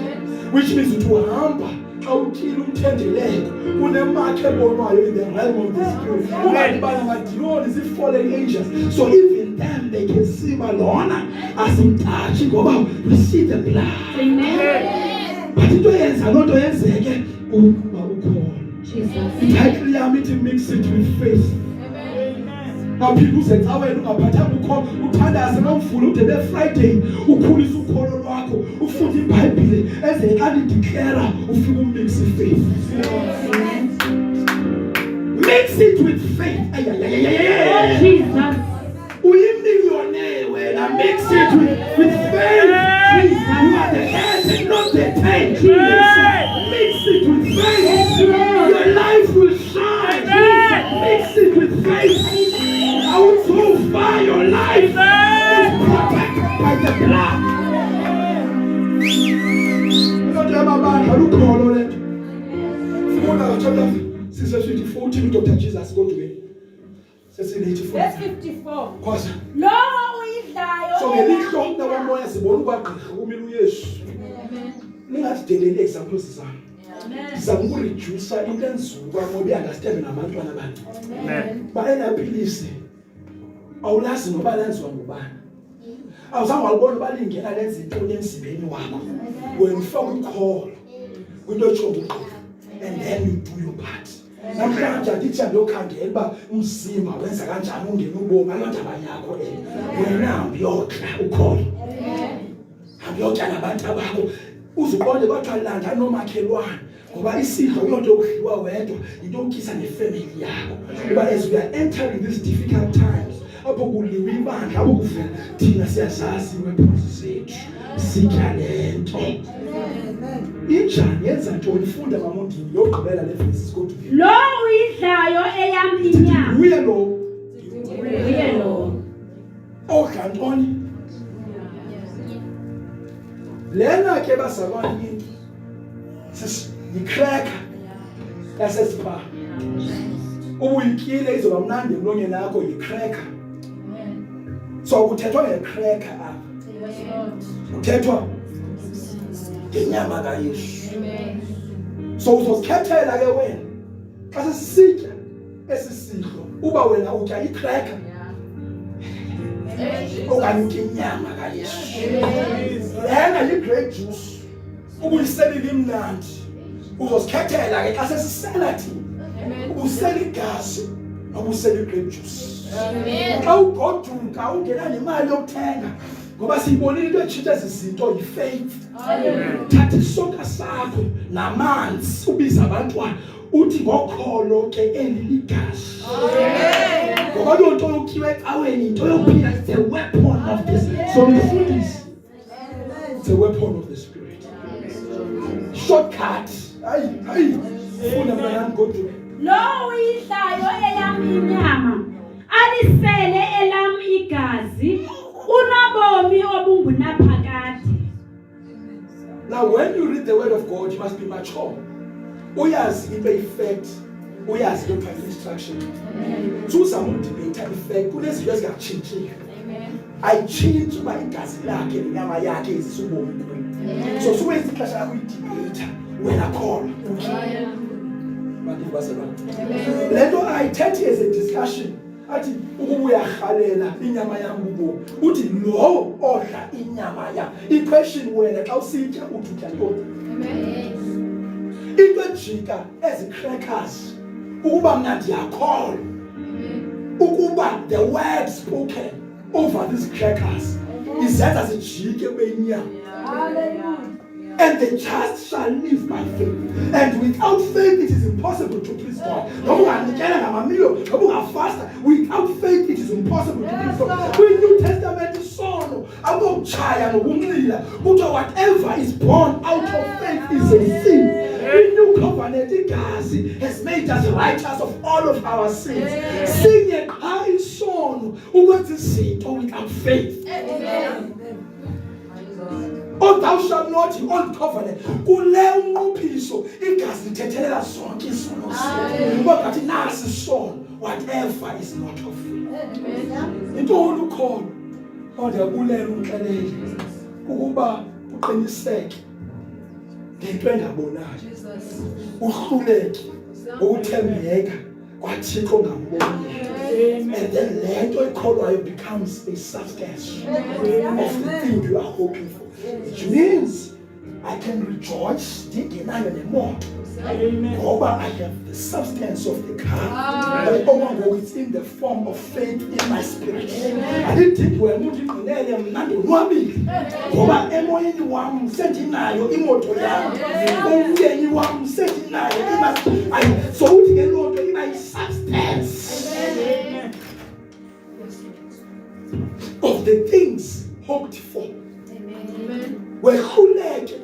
Which means to uhamba awuthile umthendeleko unemakhe ebonwayo in the realm of the spirit. Ungabana madimoni zi-fallen angels. So even them they can see balona asimthathi ngoba we see the blood. Amen. But into yenza loo nto yenzeke ukuba ukhona. Title yami ithi mix it with faith. Aphinde uzecaweni ungaphathanga ukhona uthandaze nomvulo ude be-Friday ukhulisa ukholo lwakho ufunda iBhayibhile ezekani declare ufike umix faith. Mix it with faith. Jesus. Uyimillionaire wena, mix it with faith. You are the head and not the tail. Mix it with faith. Your life will shine. Mix it with faith. I will so far your life is protected by the blood. Dr. Jesus, go to me. Verse 54. So ngelihlo nawamoya sibona ukwagqirha kumile uYesu. Ningazideleli examples zami. Sizama ukureduce into enzulu ngoba understand nabantwana abantu. Amen. Bayelaphilise. Awulazi noba lenziwa ngubani. Awuzange walibona balingena lenza into emzimbeni wakho. When you ufaka ukholo kwinto echonga and then you do your part. Namhlanje ndithi ndokhangela ba umzimba wenza kanjani ungena ubomi alondaba yakho wena uyokla ukholo. Uyokla nabantu abakho uzuqonde kwaqalanda nomakhelwane ngoba isidlo yonto ukudliwa wedwa into okisa nefamily yakho. But as we are entering these difficult times apho kuliwa ibandla apho kuvela thina siyazazi wephose zethu sitalento. Injani yenza ntoni funda mamondini yogqibela le verse go to lo uyidlayo eyam inyama uye lo odla ntoni lena ke bazalwane into yicracker yasesipha ubuyikile izoba mnandi emlonyeni yakho yicracker. So kuthethwa ngecracker apha kuthethwa ngenyama kaYesu. So uzozikhethela ke wena xa sesisitya esisidlo uba wena utya icracker okanye utya inyama kaYesu. Lena yi-grape juice ubuyiselile imnandi uzozikhethela ke xa sesisela thina ubusela igazi nobusela i-grape juice. Xa ugoduka ungena nemali yokuthenga ngoba siyibonile into etshintsha izinto yi-faith. Thatha isonka sakho namanzi ubiza abantwana uthi ngokholo ke eli ligazi. Ngoba yonto yokutyiwa ecaweni into yokuphila it's a weapon of this. So mfundisi it's a weapon of the spirit. Shortcut. Hayi funa mntanami go to lo uyidlayo eyam inyama alisele elam igazi unabomi obungunaphakade. Now when you read the word of God you must be mature. Uyazi ibe-effect, uyazi into instruction. Uzama ukudebate effect kunezinto ezingachintshile. Ayitshintshi uba igazi lakhe nenyama yakhe izisubomi kuwe. So sukwenza ixesha lakho uyidebate wena khona. Lento ayithethi as a discussion. athi ukuba uyarhalela inyama yam kubo uthi lo odla inyama yam. I-question wena xa usitya uthi utya ntoni? Into ejika ezi-crackers ukuba mna ndiyakholwa ukuba the word spoken over these crackers izenza zijike kwenyama. And the just shall live by faith. And without faith it is impossible to please God. Without faith it is impossible to please God. The New Testament is so whatever is born out of faith is a sin. The new covenant has made us righteous of all of our sins. Sing a high song without faith. Oh, thou shalt not, the old covenant. Kule umnqophiso igazi lithethelela zonke izono zethu. Kodwa athi nasi son, whatever is not of faith. Intoni ukhona? Kodwa kulela umxelele ukuba uqiniseke ngento engabonayo. Uhluleke ukuthembeka kwaThixo ngamboni. And then lento ekholwayo becomes a substance of the thing you are hoping for. Which means I can rejoice over I have the substance of the car. It's in the form of faith in my spirit. I didn't think we're moving to so in my substance of the things hoped for. Wekhuleke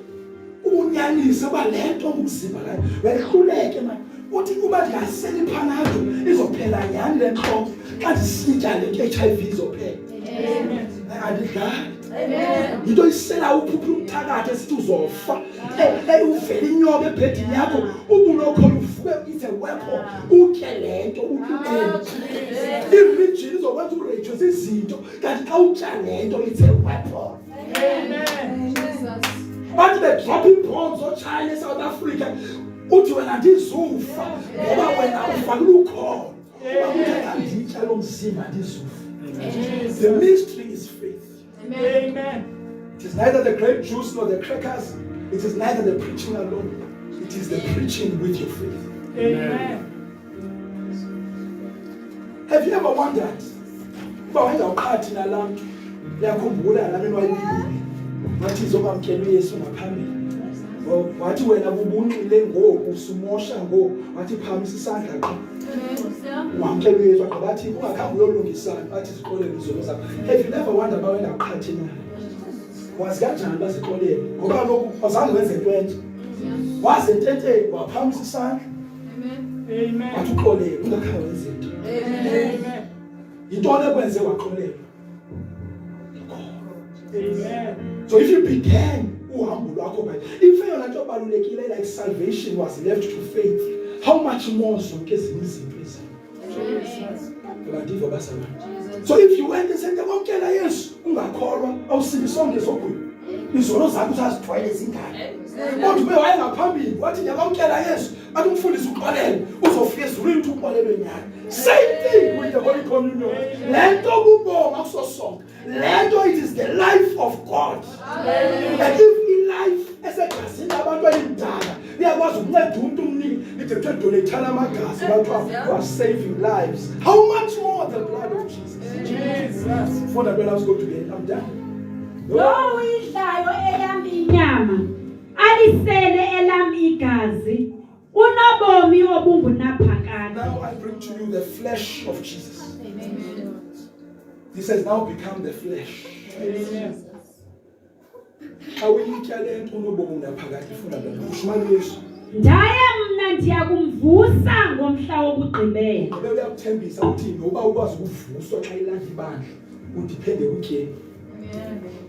unyanise balento ngumzimba la wekhuleke man uthi kuba ndiyaseli phanado izophela nyani le nhloko xa sisitya le HIV izophela. Amen. Andidlali. Amen. Into isela uphupha umthakathi esithi uzofa uvela inyoka ebhedini yakho ubulokho lufuke it's a weapon utye lento i-religion izokwenza urejoice izinto kanti xa utya lento it's a weapon. Amen. But the dropping bombs of China, South Africa, uthi wena ndizufa ngoba wena ufakile ukhona. The mystery is faith. Amen. It is neither the grape juice nor the crackers. It is neither the preaching alone. It is the preaching with your faith. Amen. Have you ever wondered? Yakhumbula nami noyibili wathi zokwamkela uYesu ngaphambili wathi wena bubunqile ngoku usumosha ngoku wathi phamisa isandla qha wamkela uYesu wathi ungakhambi uyolungisana bathi ziqoleni izono zakho. Have you ever wondered about wena uqhathi na wazi kanjani baziqoleni ngoba lokhu azange wenze into enje wazi entente waphamisa isandla. Amen. Wathi uqoleni ungakhambi wenze into. Amen. Intone ekwenze waqolelwa. Amen. So if you began if like salvation was left to faith, how much more so so if you went and said yes, izono zakho uzazithwele zingane kodwa ube wayengaphambili wathi nyakamkela Yesu akumfundisa uqalele uzofika ezulwini uthi uqalelwe nyani. Same thing with the Holy Communion. Lento kubonga kusosonke lento, it is the life of God. And if in life esegazini abantu ayindala liyakwazi ukunceda umuntu umniki lithethe donethala amagazi abantu who are saving lives, how much more the blood of Jesus. Jesus. For that when I was going to get, I'm done. Lo idlayo eyami inyama alisele elami igazi unobomi obungunaphakade. Now I bring to you the flesh of Jesus. Amen. This has now become the flesh. Amen. Awuyithalento unobomi unaphakade ifuna lo Yesu. Ndaye mna ndiyakumvusa ngomhla wokugqibela. Bebe uyakuthembisa ukuthi ngoba ukwazi ukuvuswa xa ilanda ibandla udiphende kutyeni.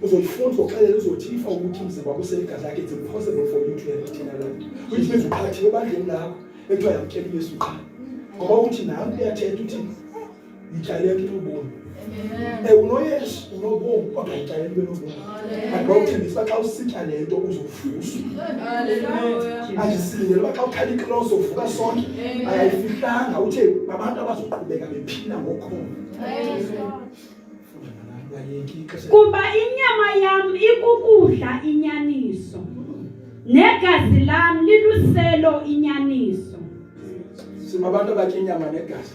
Uzofunda uxelela uzothifa ukuthi umzimba wakho usegazi lakhe, it's impossible for you to have eternal life. Which means uqhathile ebandleni lakho ekuthiwa yamkela uYesu qha. Ngoba uthi nawe uyathetha uthi ityaleke ubomi. Unoyesu unobomi kodwa ityaleke ubomi. But uthembisa xa usitya lento uzovuswa. Ayisilele baxa ukhala iclose uvuka sonke ayayifihlanga uthe abantu abazoqhubeka bephila ngokhona. Kuba inyama yami ikukudla inyaniso negazi lami liluselo inyaniso. Simabantu abakhe inyama negazi.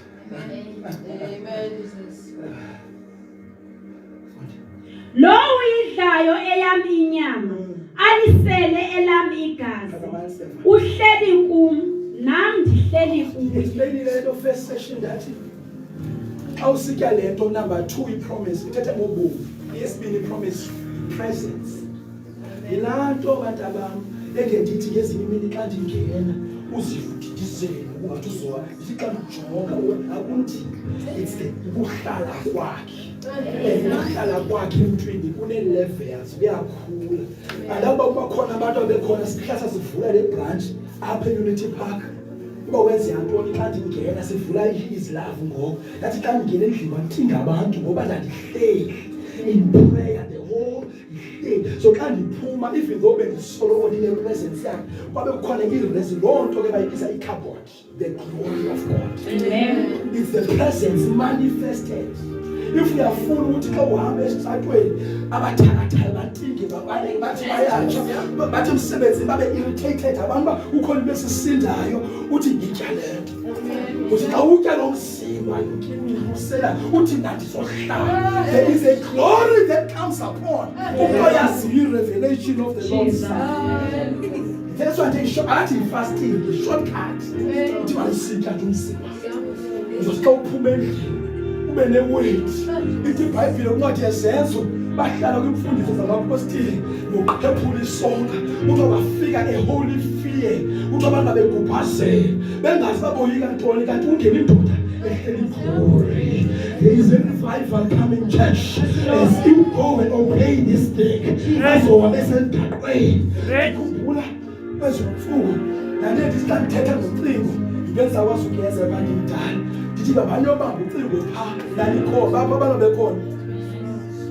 Lo uyidlayo eyami inyama alisele elami igazi uhleli kum nami ndihleli kuwe. Explain the first session that awusika lento number 2 ipromise ithethe ngobomi. Yesibini ipromise presence. Ilanto abantu abami engendithi ngezinye imini xa ndingena uzivudidizela ungathi uzowa ixa ujonga akunti it's the ukuhlala kwakhe. Ukuhlala kwakhe emntwini kune levels uyakhula. Alaba kubakhona abantu abekhona sihlahla sivula le branch apha eUnity Park. Kuba wenza yantoni xa ndingena sivula his love ngoku. Yathi xa ngingena endlini wathinga abantu ngoba ndandihleli in prayer the whole day. So xa ndiphuma even though bendisoloko ndine presence yakhe kwabe kukhona irezi loo nto ke bayibiza i-cupboard, the glory of God. Amen. It's the presence manifested. If we are full ukuthi xa uhamba esitratweni abathakathaka batinge babale bathi bayatsha bathi umsebenzi babe irritated abantu ukhona besisindayo uthi ngityalento uthi xa utya lo mzimba usela uthi ndandizohlala. There is a glory that comes upon uyazi i-revelation of the Lord. That's why they show at fasting the shortcut uthi basitya umzimba uzosika uphume endlini ube neweight. Ithi iBhayibhile uncwadi yezenzo bahlala kwimfundiso zabapostoli ngokuphephula isonka uthi bafika eholy fear uthi abantu begubhazela bengazi baboyika ntoni kanti ungena indoda ehleli glory. There is a revival coming, church, as you go and obey this thing. Azowa besemthaqweni ukhumbula bezomfuko nalethi sihlangithetha ngocingo ngenza kwazi ukuyeza abantu mdala ndithi babanyo bamba ucingo pha lalikho bapha bangabekhona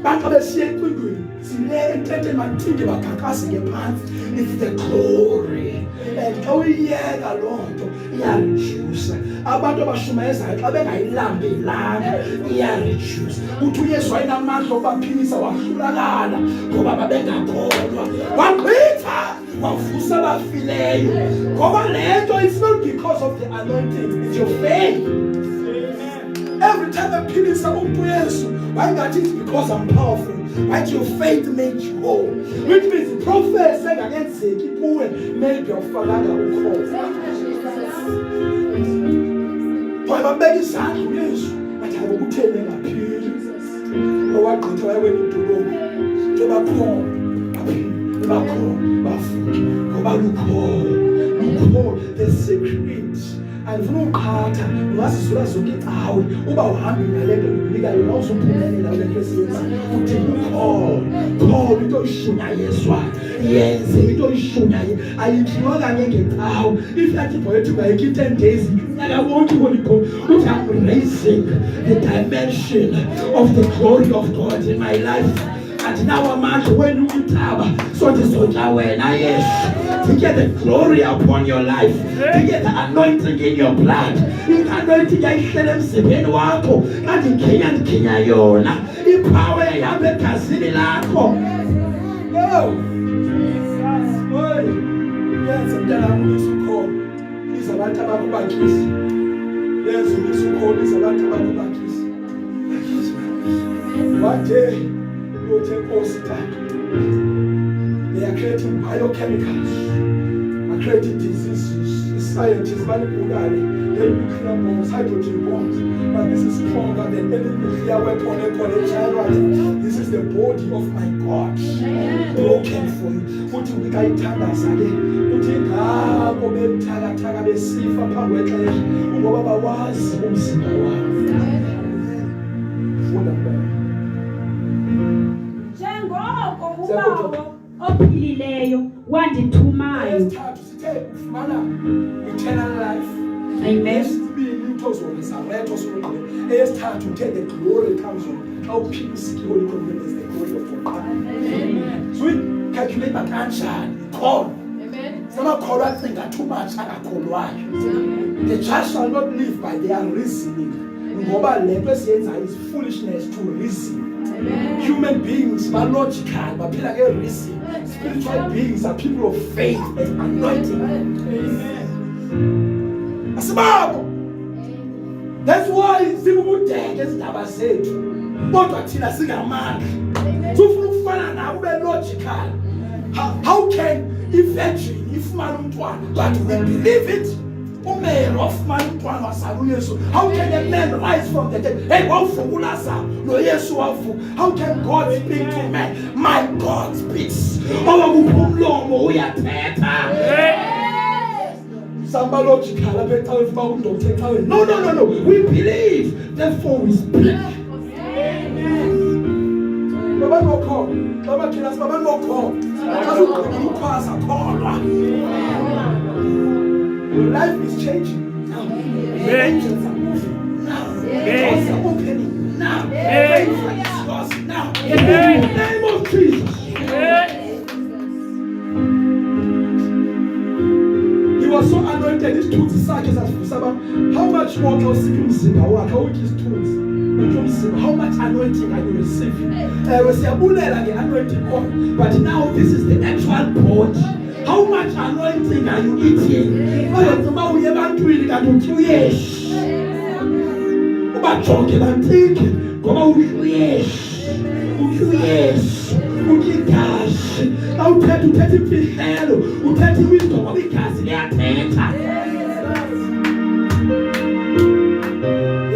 baxa besiye ecingweni sile entente mathinge bakhakhazeke phansi. It's the glory. And xa uyiyeka loo nto iyareduce abantu abashumayezayo xa bengayilambelanga iyareduce. Uthi uYesu wayinamandla okubaphilisa wahlulakala ngoba babengakholwa wagqitha wavusa abafileyo ngoba le nto it's not because of the anointing, it's your faith. Every time ephilisa umuntu uYesu wayingathi it's because I'm powerful, but your faith made you whole, which means prophecy engakenzeki kuwe maybe awufakanga ukholwa. Kwaye babeka izandla uYesu bathi akukutheni engaphili owagqitha wayewena idolobha nje bakhona bafuthi ngoba lukho the secret. Andifuna uqhatha ungazisula zonke icawe uba uhambi nalento unika yona uzuphumelela kule nto esiyenzayo. Uthi khona into ishunyayezwa yenze into ishunyaye ayithiwa kanye ngecawe. If yathi boyethi bayike 10 days unyaka wonke ulikho uthi I'm raising the dimension of the glory of God in my life. And now amandla wena umthaba so ndizotya wena Yesu. To get the glory upon your life, to get the anointing in your blood. Anointing yayihlele emzimbeni wakho kanti ndikhinya yona ipower yahamba egazini lakho. Yenza mntanami usukhona iza abantu abakubakisa. Yenza usukhona iza abantu abakubakisa. One day you will take all stuff. They are creating biochemicals, are creating diseases. Scientists manipulate the nuclear bombs, hydrogen bombs, but this is stronger than any nuclear weapon. This is the body of my God, broken for you. Uthi ukayithandaza ke, uthi ngabo bemthakathaka besifa phambi kwexesha, ngoba bawazi umzimba wabo. Funda baba. Njengoko ubawo ophilileyo wandithumayo. Esithathu sithe ufumana eternal life. Amen. Into zonezaretho sonke. Esithathu uthe the glory comes on. Xa uphilisa iholy communion the glory of God. Amen. So we calculate kanjani? Khona. Amen. Namakholwa acinga too much akakholwayo. The just shall not live by their reasoning. Ngoba lento esiyenzayo is foolishness to reason. Human beings are logical, but people are reason. Spiritual beings are people of faith and anointing. Asibabo. That's why sikubudeke izindaba zethu. Kodwa thina singamandla. Sufuna ukufana nabo ube logical. How can a virgin ifumana umntwana but we believe it? Umelo ofumana umntwana wasalo Yesu. How can a man rise from the dead? Hey, wavuka uLazarus lo Yesu wavuka. How can God speak to man? My God speaks. Owakupumlomo uyathetha. Somebody logical about no. We believe, therefore we speak. Baba no call. Baba kilas, Baba no call. Your life is changing now. Angels are moving now. Doors are opening now. Faith is yours now. In the name of Jesus. He was so anointed. His tools such as how much more can how much anointing are you receiving? But now this is the actual body. How much anointing are you eating? There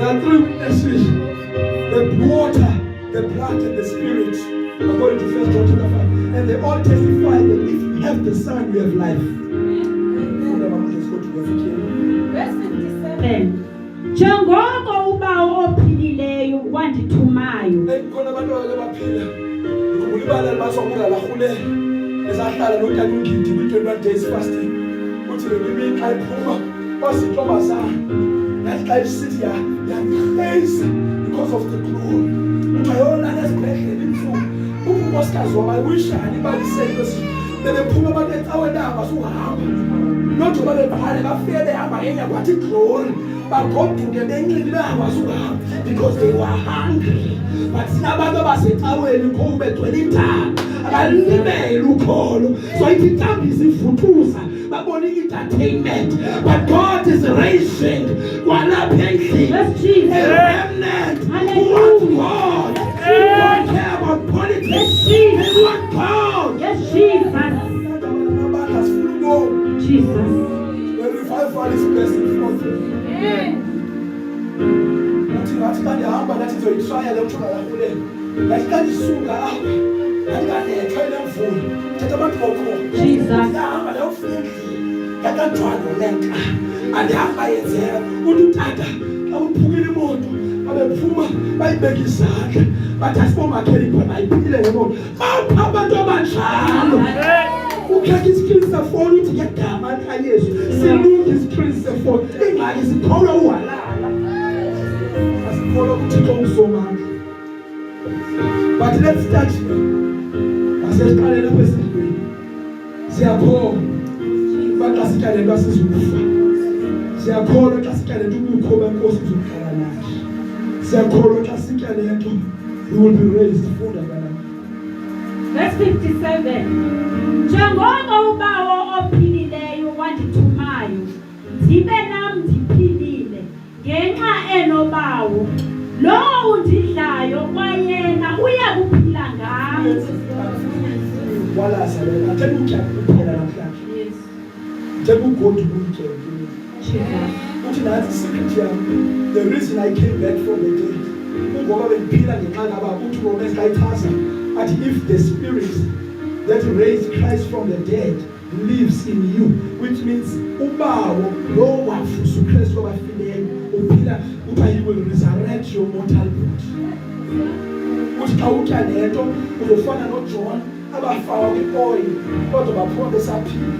are three witnesses: the water, the blood, and the spirit, according to 1 John chapter 5. And they all testify that if you have the Son, you have life. Verse 57. Njengoko ubawo ophilileyo wandithumayo. Khona abantu abaphila. Ngikubulibala libasomula la khule. Ezahlala notata uNgidi kwi-21 days fasting. Uthi le mimi xa iphuma basintombazana. That life city ya face because of the glory. Uyayona lesibhedlela imfundo. Unkosikazi wabayishani baliseke bebephuma abantu ecawenaba suhamba. Not over the bhale bafike behamba yena kwathi glory. Bagoduke benqini bakwazi ukuhamba because they were hungry. But sinabantu abasecaweni khona begcwele indaba. Abalibele ukholo. So ithi intambi isivutuza. Babona entertainment. But God is raising kwalapha endlini. A remnant who want God. Who don't care about politics. They want God. Yes, Jesus. Jesus. The revival is blessing for you. Nathi ngihamba nathi ngizoyitshaya le mthunga lakule. Nathi kandisunga apha. Nathi kanetha mvumo. Thatha abantu bokhona. Jesus. Ngihamba la ufike. Yakantwana lenka. Andihamba yenzeka. Utata awuphukile imoto. Abephuma bayibeka isandla. Bathi asibomakheli khona ayiphile ngemoto. Abantu abanjalo. Ukhetha iskills sefoni uthi ngegama likaYesu. Silunga iskills sefoni. Ingxaki sikholwa uhalala. Asikholwa uThixo usomandla. But let's start here. Asiqalele kwesibili. Siyakholwa. Baxa sikalelwa asizukufa. Siyakholwa xa sikalelwa ukukhoba inkosi izokuqala nathi. Siyakholwa xa sikalelwa we will be raised funda kana. Verse 57. Njengoko ubawo ophilileyo wandithumayo, ndibe nam ndiphilile ngenxa enobawo. Lo undidlayo kwayena uya kuphila ngam. Walasa wena athanda ukutya kuphela namhlanje. Yes. Athanda ukugodi ukutya. Jesus. Uthi nathi secret yami. The reason I came back from the dead. Ngoba bengiphila ngenxa ngaba uthi Romans kayichaza athi if the spirit that raised Christ from the dead lives in you, which means ubawo lo wafusa uKristu wabafileyo uphila uba he will resurrect your mortal body. Uthi xa utya lento uzofana noJohn abafawa kwi-oil kodwa baphuma besaphila.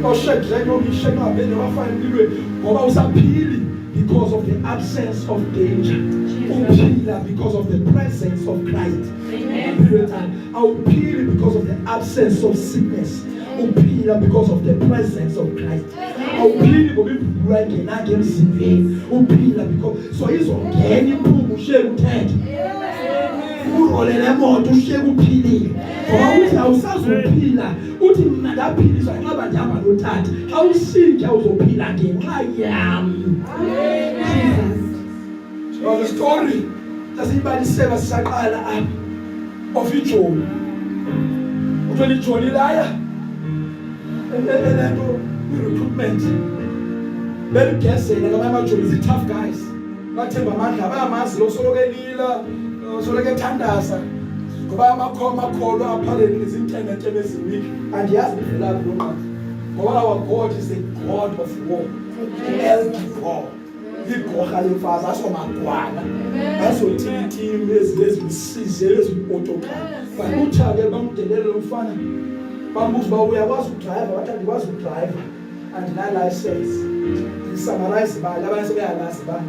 OShadrach noMeshach nababednego bafana empilweni ngoba usaphili because of the absence of danger. Uphila because of the presence of Christ. Amen. Awuphili because of the absence of sickness. Uphila because of the presence of Christ. Awuphili ngoba imvula ingena ngemzimbeni. Uphila because so izongena impungu ushiye uthethe. Urolele emoto ushiye uphilile. Ngoba uthi awusazophila. Uthi mina ndaphiliswa ngenxa ndihamba nothatha. Awushintsha uzophila ngenxa yami. Well, the story does anybody say was saqala apha of iJob. Uthole iJob ilaya. Elento recruitment. Belugezela ngaba amaJob is tough guys. Bathemba amandla bayamazi lo soloke elila, soloke ethandaza. Ngoba amakholwa aphaleni izintembethe eziwiki andiyazi ivela lapho nqaba. Ngoba our God is a God of war. El Gibor. Igorha lemfazi asomagwana. Asothini ezisize ezimpotoka. Balutha ke bamdelele lo mfana. Bambuza ba uyakwazi ukudrive wathi andikwazi ukudrive and na license. Summarize ba labanye sebeyalazi ba.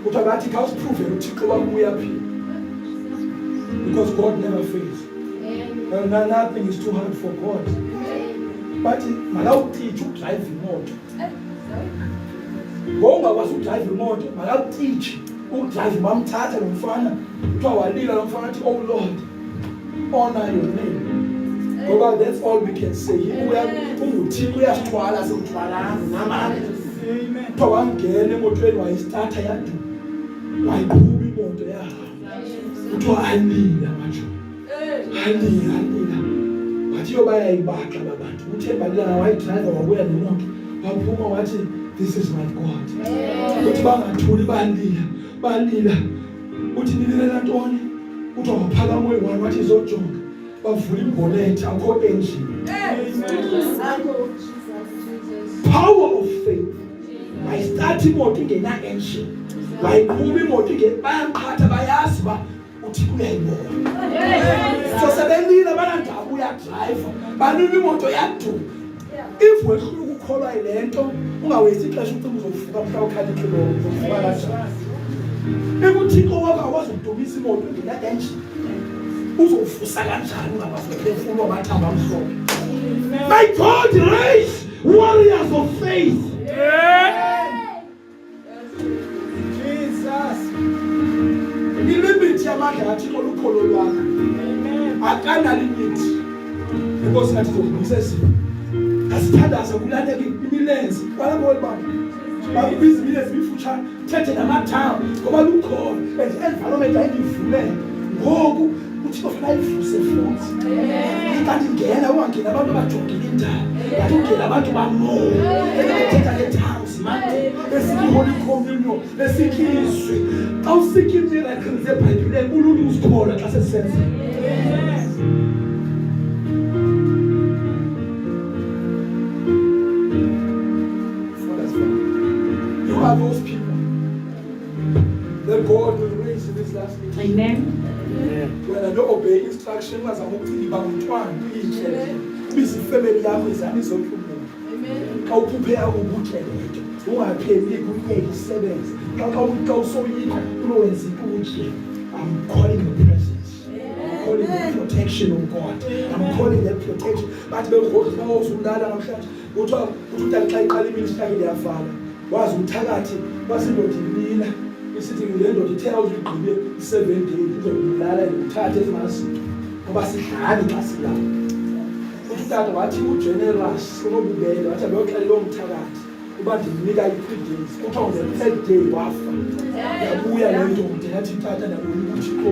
Uthe bathi ka usiprove uThixo wabuya phi. Because God never fails. Nothing is too hard for God. But makawuteach ukudrive imoto. Ngoba wazi ukudrive imoto, makawuteach ukudrive bamthatha lo mfana. Uthiwa walila lo mfana athi oh Lord, honor your name. Ngoba that's all we can say. Unguthixo uyasithwala sikuthwalanga namanje. Amen. Wangena emotweni wayistarta yadu. Wayiqhuba imoto yahamba. Uthiwa alila manje. Alila. Wathi yobayayibaxa labantu. Uthemba lana wayidriver wabuya nemoto. Waphuma wathi this is my God. Uthi bangathuli balila. Uthi nilela ntoni? Uthi waphakama oyi-1 wathi izojonga. Bavula imboletha akho engine. Power of faith. Wayistart imoto ingena engine. Wayiqhuba imoto bayamqhatha bayazi ba uthi uyayibona. So sebelila banandaba uyadrive. Banini imoto yaduma. If wehlula ukukholwa ilento ungawaste ixesha ucinga uzovuka mhla ukhala ikilo uzovuka kanjani. Ekuthixo wakho akwazi ukudumisa imoto ingena engine. Uzovusa kanjani ungakwazi ukuphefumula wabathamba amhlophe. My God raise warriors of faith. Jesus. Ilimit yamandla kaThixo lukholo lwakho. Akana limit. Because nathi zokubuyisa isimo. Asithandaza kulaleka imilenze kwalabo bantu. Bakubiza imilenze bifutshane thethe namathawu ngoba lukhona environment ayivulele. Ngoku uThixo ufuna ivuse futhi. Kanti ngena ungena abantu abajongile indaba. Kanti ungena abantu bamoya. Ethetha ngetongues manje. Besithi holy communion, besithi izwi. Xa usika miracles eBhayibhelini uluntu usikhola xa sesisenza. You are those people that God will raise in this last day. Amen. When I don't obey instruction, as I'm hoping about one, busy family yakho izani zonke umuntu. Xa uphupheka ubutheleke, ungapheli kuyisebenza. Xa usoyika unowenza ikutye. I'm calling the presence. I'm calling the protection of God. I'm calling the protection. But begodu bawuzulala namhlanje. Uthiwa xa iqala iministry iyavala. Wazi umthakathi basindodilila. Isithi le ndoda ithe awuzigqibe 7 days izolala ngithathe ezimazinto ngoba sidlali xa silala. Utata wathi ugenerous unobubele wathi abeyoxelela umthakathi uba ndimnika i3 days kuthiwa on the 3rd day wafa. Yabuya le ndoda yathi tata ndabona uThixo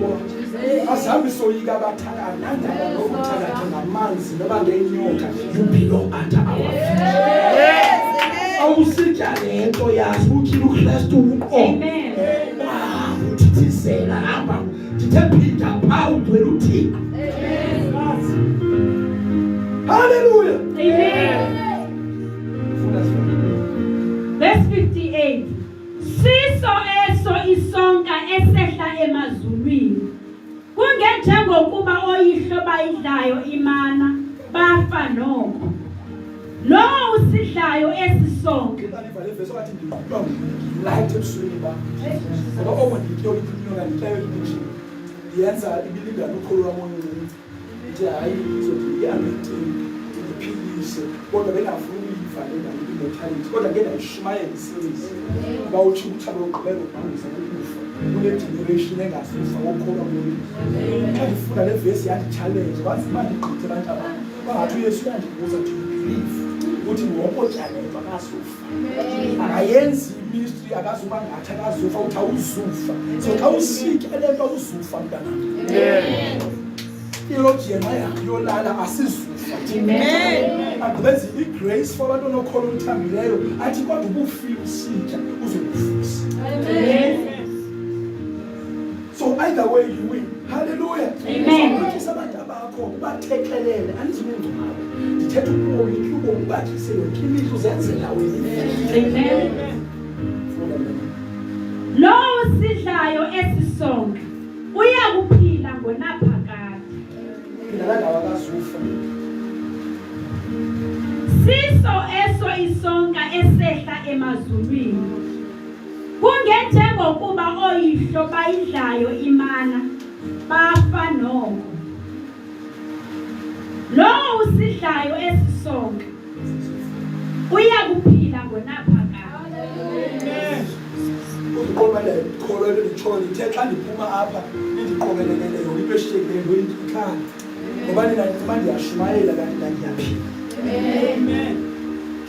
asahambe soyika abathakathi nandaba nokuthakathi ngamanzi noba ngenyoka you belong under our feet. Awusitya lento yazi uthi uKristu Amen. Utithizela hamba ndithephinda phawu udwele uThixo. Hallelujah. Amen. Verse 58. Siso eso isonka esehla emazulwini. Kungenjengokuba oyihlo bayidlayo imana bafa noko. Lo usidlayo esisonke. uyise kodwa bengafuni ukuyifa lena immortality kodwa ngeke ayishumayele iseries bawuthi ukuthi abaqhubeka ukubambisa ukufa kule generation engasufa okholwa kuyo xa ufuna le verse yathi challenge wathi manje iqhuthe abantu abantu bathi uYesu uyandibuza to believe ukuthi wonke challenge akasufa akayenzi ministry akazuba ngathi akazufa uthi awuzufa so xa usika lento awuzufa mntana iloji yemaya yolala asizufa amen abenzi igrace for abantu onokholwa uthambileyo athi kodwa ubufile usika uzokufusa amen so either way you win hallelujah amen ukuthi abantu abakho bathekelele anizimunqabo ndithetha ukuba inhlubo ubathise yonke imizwa uzenzela wena amen lo usidlayo esisonke uyakuphila ngonaphakade siso eso isonka esehla emazulwini kungenjengokuba oyihlo bayidlayo imana bafa noko lo usidlayo esisonke uyakuphila ngonaphakade uqobele kholo lecholi thetha ndiphuma apha indiqobelekele yona into eshiyekileyo indikhaya ngoba nina manje yashumayela kanti ngiyaphila amen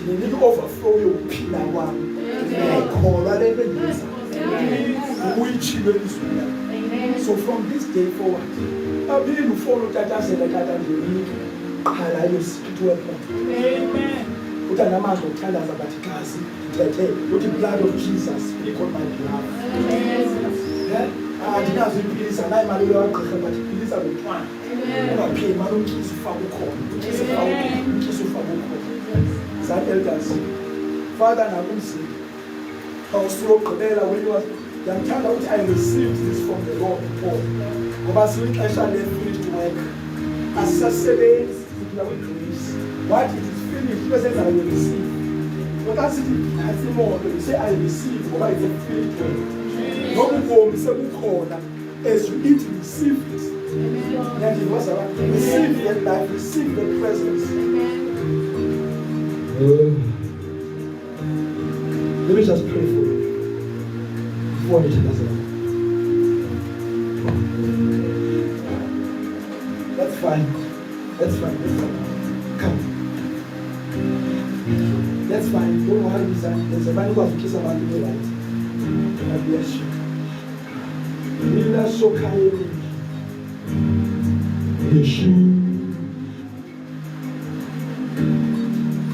ndinike overflow yokuphila kwami ngiyakholwa le nto endiyenza uyitshilo elizweni so from this day forward abini ufona utatazela tata ndiyinike qhala yosithi wepha amen utanamazwi okuthandaza bathi gazi ndithethe uthi blood of Jesus speak on my behalf andinazo impilisa naye imali yawagqirha bathi pilisa lotwana ungapheli imali umkisi ufaka ukhona umkisi ufaka ukhona zani elders father nakumzini awusuyogqibela yamthanda ukuthi I received this from the Lord Paul ngoba siyixesha le-finished work asisasebenzi grace what it is finished presence I will receive because as more you say I receive ngoba it's a finished work nokubomi sekukhona as you eat receive it receive the life receive the presence let me just pray for you before we take us out. That's fine. Come. That's fine. Don't worry, there's a man who has to kiss about you right. God bless you. Nila sokaye Yeshu.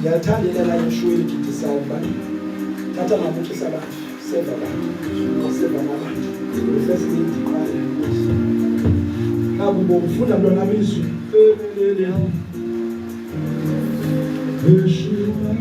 Yathandela la Yeshu ikitisaba. Tata mamukisa abantu. Save abantu. First thing Nakubo ufunda mntwana wami Yeshua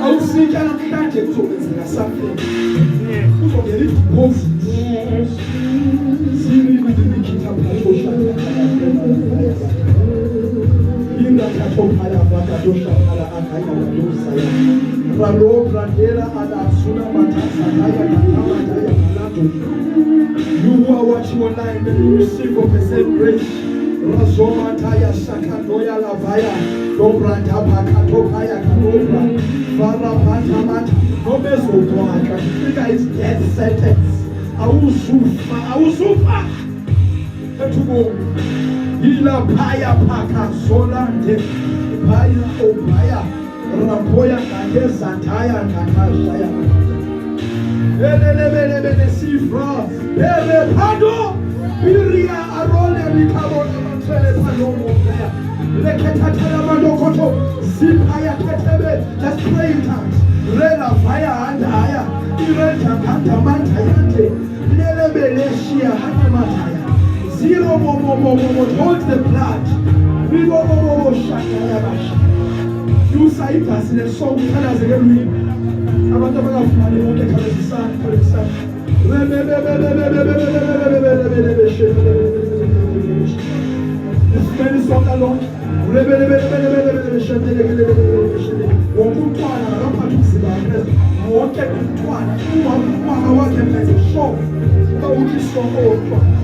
awusika namhlanje kuzokwenzeka something uzongena ibhozi siribidikitha phosha ingathatho phala bakadosha phala akaya badosaya ralo brandela adasuna matasa kaya katama kaya kalato you who are watching online and you receive of the same grace razoma taya shakandoya lavaya dobranda pakatokaya kadobra fara patamata nobezodwaka fika is death sentence awusufa ethubo ila phaya phaka solande phaya obaya rapoya ngeza thaya ngakashaya belelebelebele sifra bele phado biria arole likabona mathele phalomo phaya lekhethathela amalokotho siphaya kethebe just pray in tongues rela phaya andaya irenta kanda mantha yande lelebeleshia hana mathaya zero momo hold the blood bigo momo shakaya basha usayibhasi lesongo uthandazeke lwini abantu abangafumani bonke khalesisana Isimeni sonke lonke. Wonke umntwana akaphathi umzimba wakhe. Wonke umntwana umama wakhe manje show. Uba uthi sonke womntwana.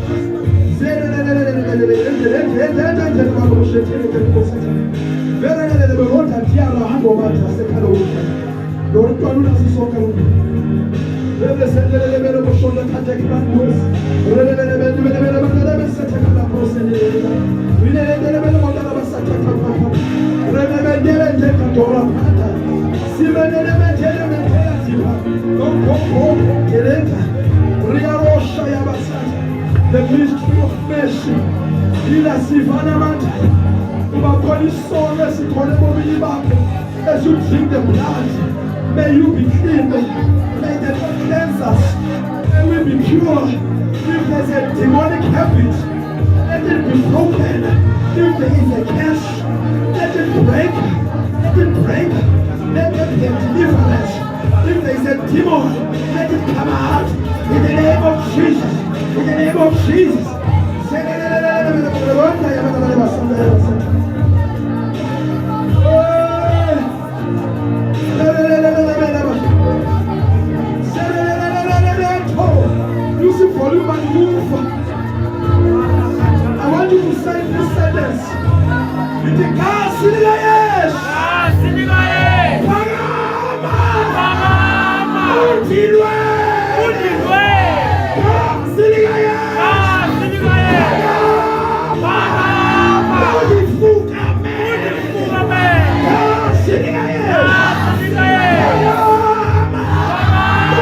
The mystery of mercy. Ila sivana manja. Ubakoni sonke sikhona ebomini bakho. As you drink the blood, may you be clean. May the Lord cleanse us. May we be pure. If there's a demonic habit, let it be broken. If there is a curse, let it break. Let it break. Let there be a deliverance. If there is a demon, let it come out. In the name of Jesus. In the name of Jesus. Use it for you and move. I want you to say this sentence. In the car, Sinigayesh. Sinigayesh. Pagama. Udilwe. Udilwe. Sinigayesh. Sinigayesh. Pagama. Udifuka me. Udifuka me. Sinigayesh. Sinigayesh. Pagama.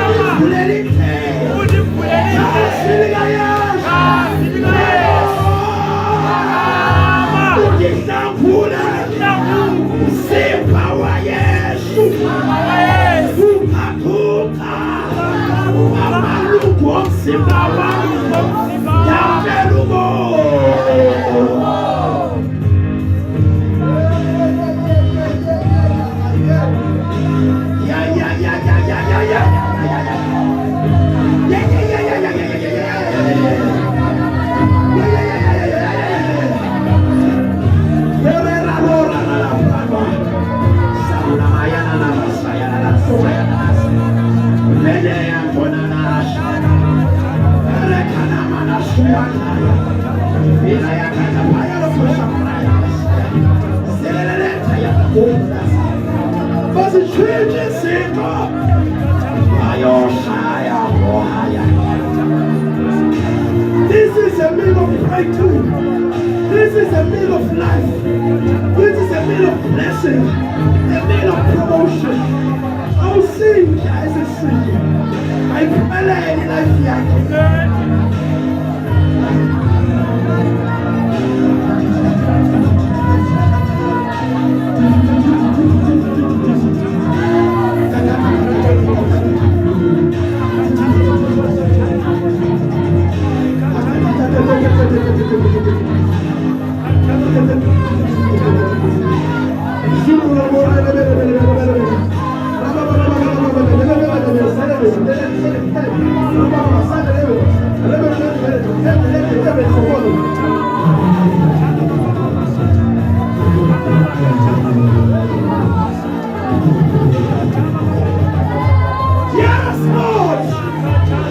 Udifulelite. Udifulelite. Sinigayesh. Sinigayesh. Pagama. Udisambula. Simpawa Yesu. Upatuka. Amaluko simpawa. Yamelumo. This is a meal of breakthrough. This is a meal of life. This is a meal of blessing. A meal of promotion. I'll sing as a singer. I pray in life yet. Yes, Lord!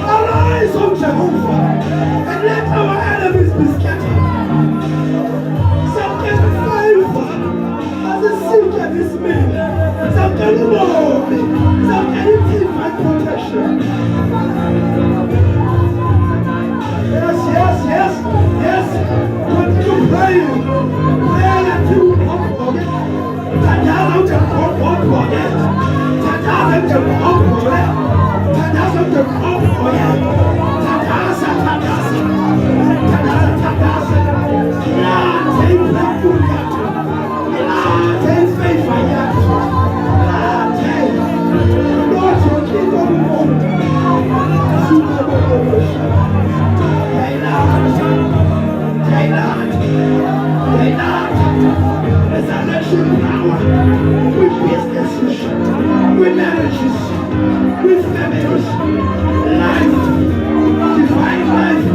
Arise, O Jehovah, and let our enemies be scattered. Some can favor as a seeker this man. Some can love me. Some can give my protection. Yes. Continue praying. Pray until you won't forget. Resurrection power with businesses, with marriages, with families, life, divine life,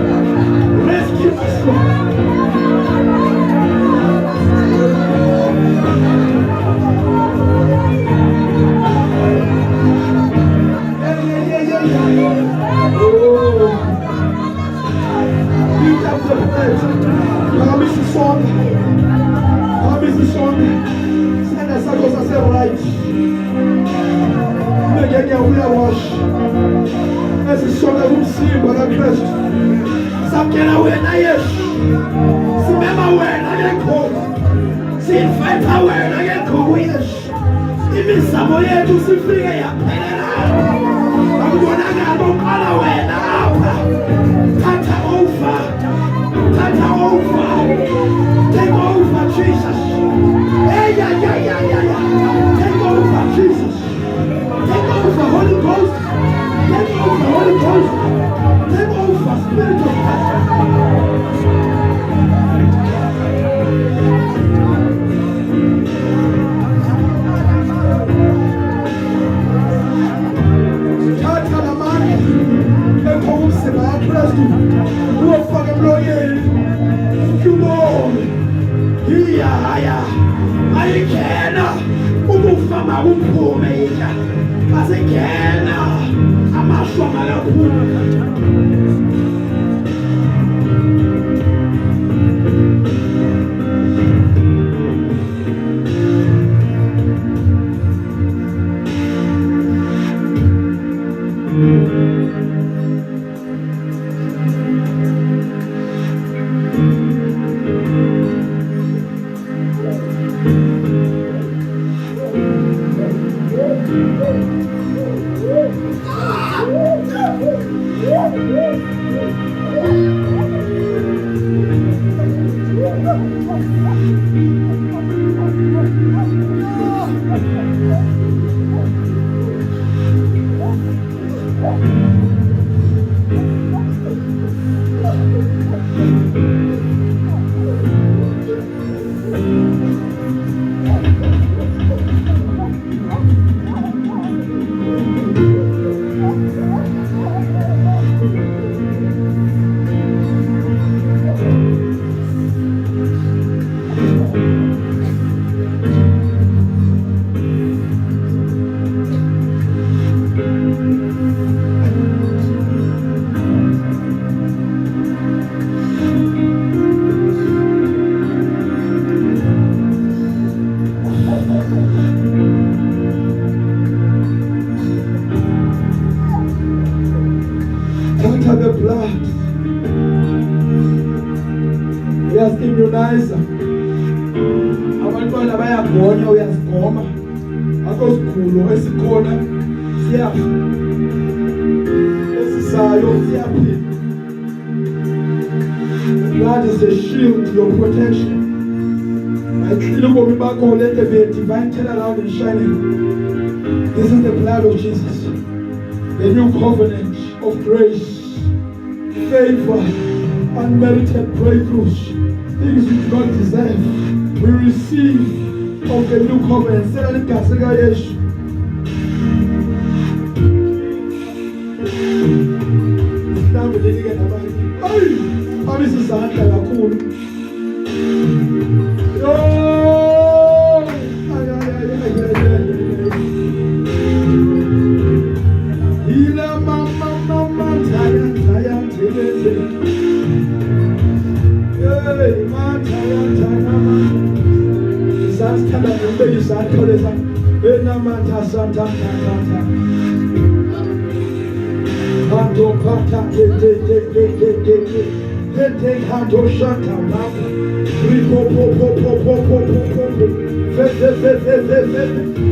rescue us from. Ngeke uyawasha. Esisonga kumsimba kaKristu. Samkela wena Yesu. Simema wena ngekhona. Sifetha wena ngekhona Yesu. Imizamo yethu sifike yaphelela. Akubonakala uqala wena apha. Thatha over. Thatha over. Take over Jesus. Hey, yeah. Take over Jesus. Take over Holy Ghost. Take over Holy Ghost. Take over Spirit of God. Ayikena ukufama kuphume ika asekena amashwa malakhulu the blood. Uyazimmunize. Abantwana bayagonywa uyazigoma. Akho sigulo esikhona siyafa. Esisayo siyaphila. The blood is a shield, your protection. I clean up my back, let the divine turnaround and shining. This is the blood of Jesus. The new covenant of grace, favor, unmerited breakthroughs, things we do not deserve. We receive of the new covenant. Say that in Kasega Yesu. Now we didn't get about it. How is this a cool?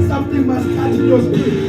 Something must catch in your spirit.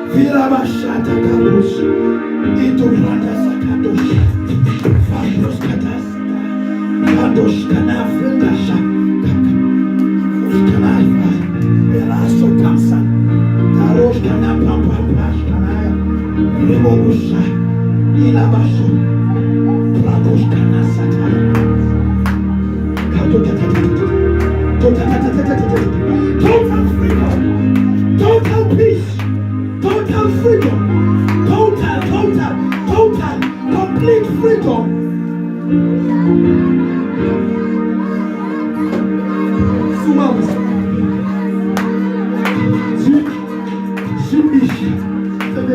Vira bashata kabus, itu randa sakadosh. Total freedom. Total peace. Total freedom. Total, complete freedom.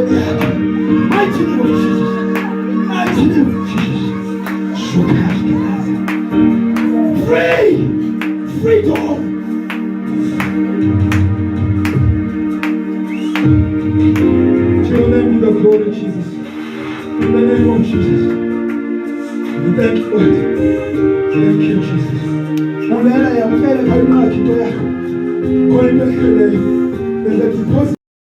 Mighty name of Jesus. Mighty name of Jesus. Free. Freedom. To your name be the glory, Jesus. In the name of Jesus. We thank you, Lord. Thank you, Jesus. Munera ya mfele karibu na kito yako. Kwa imbele.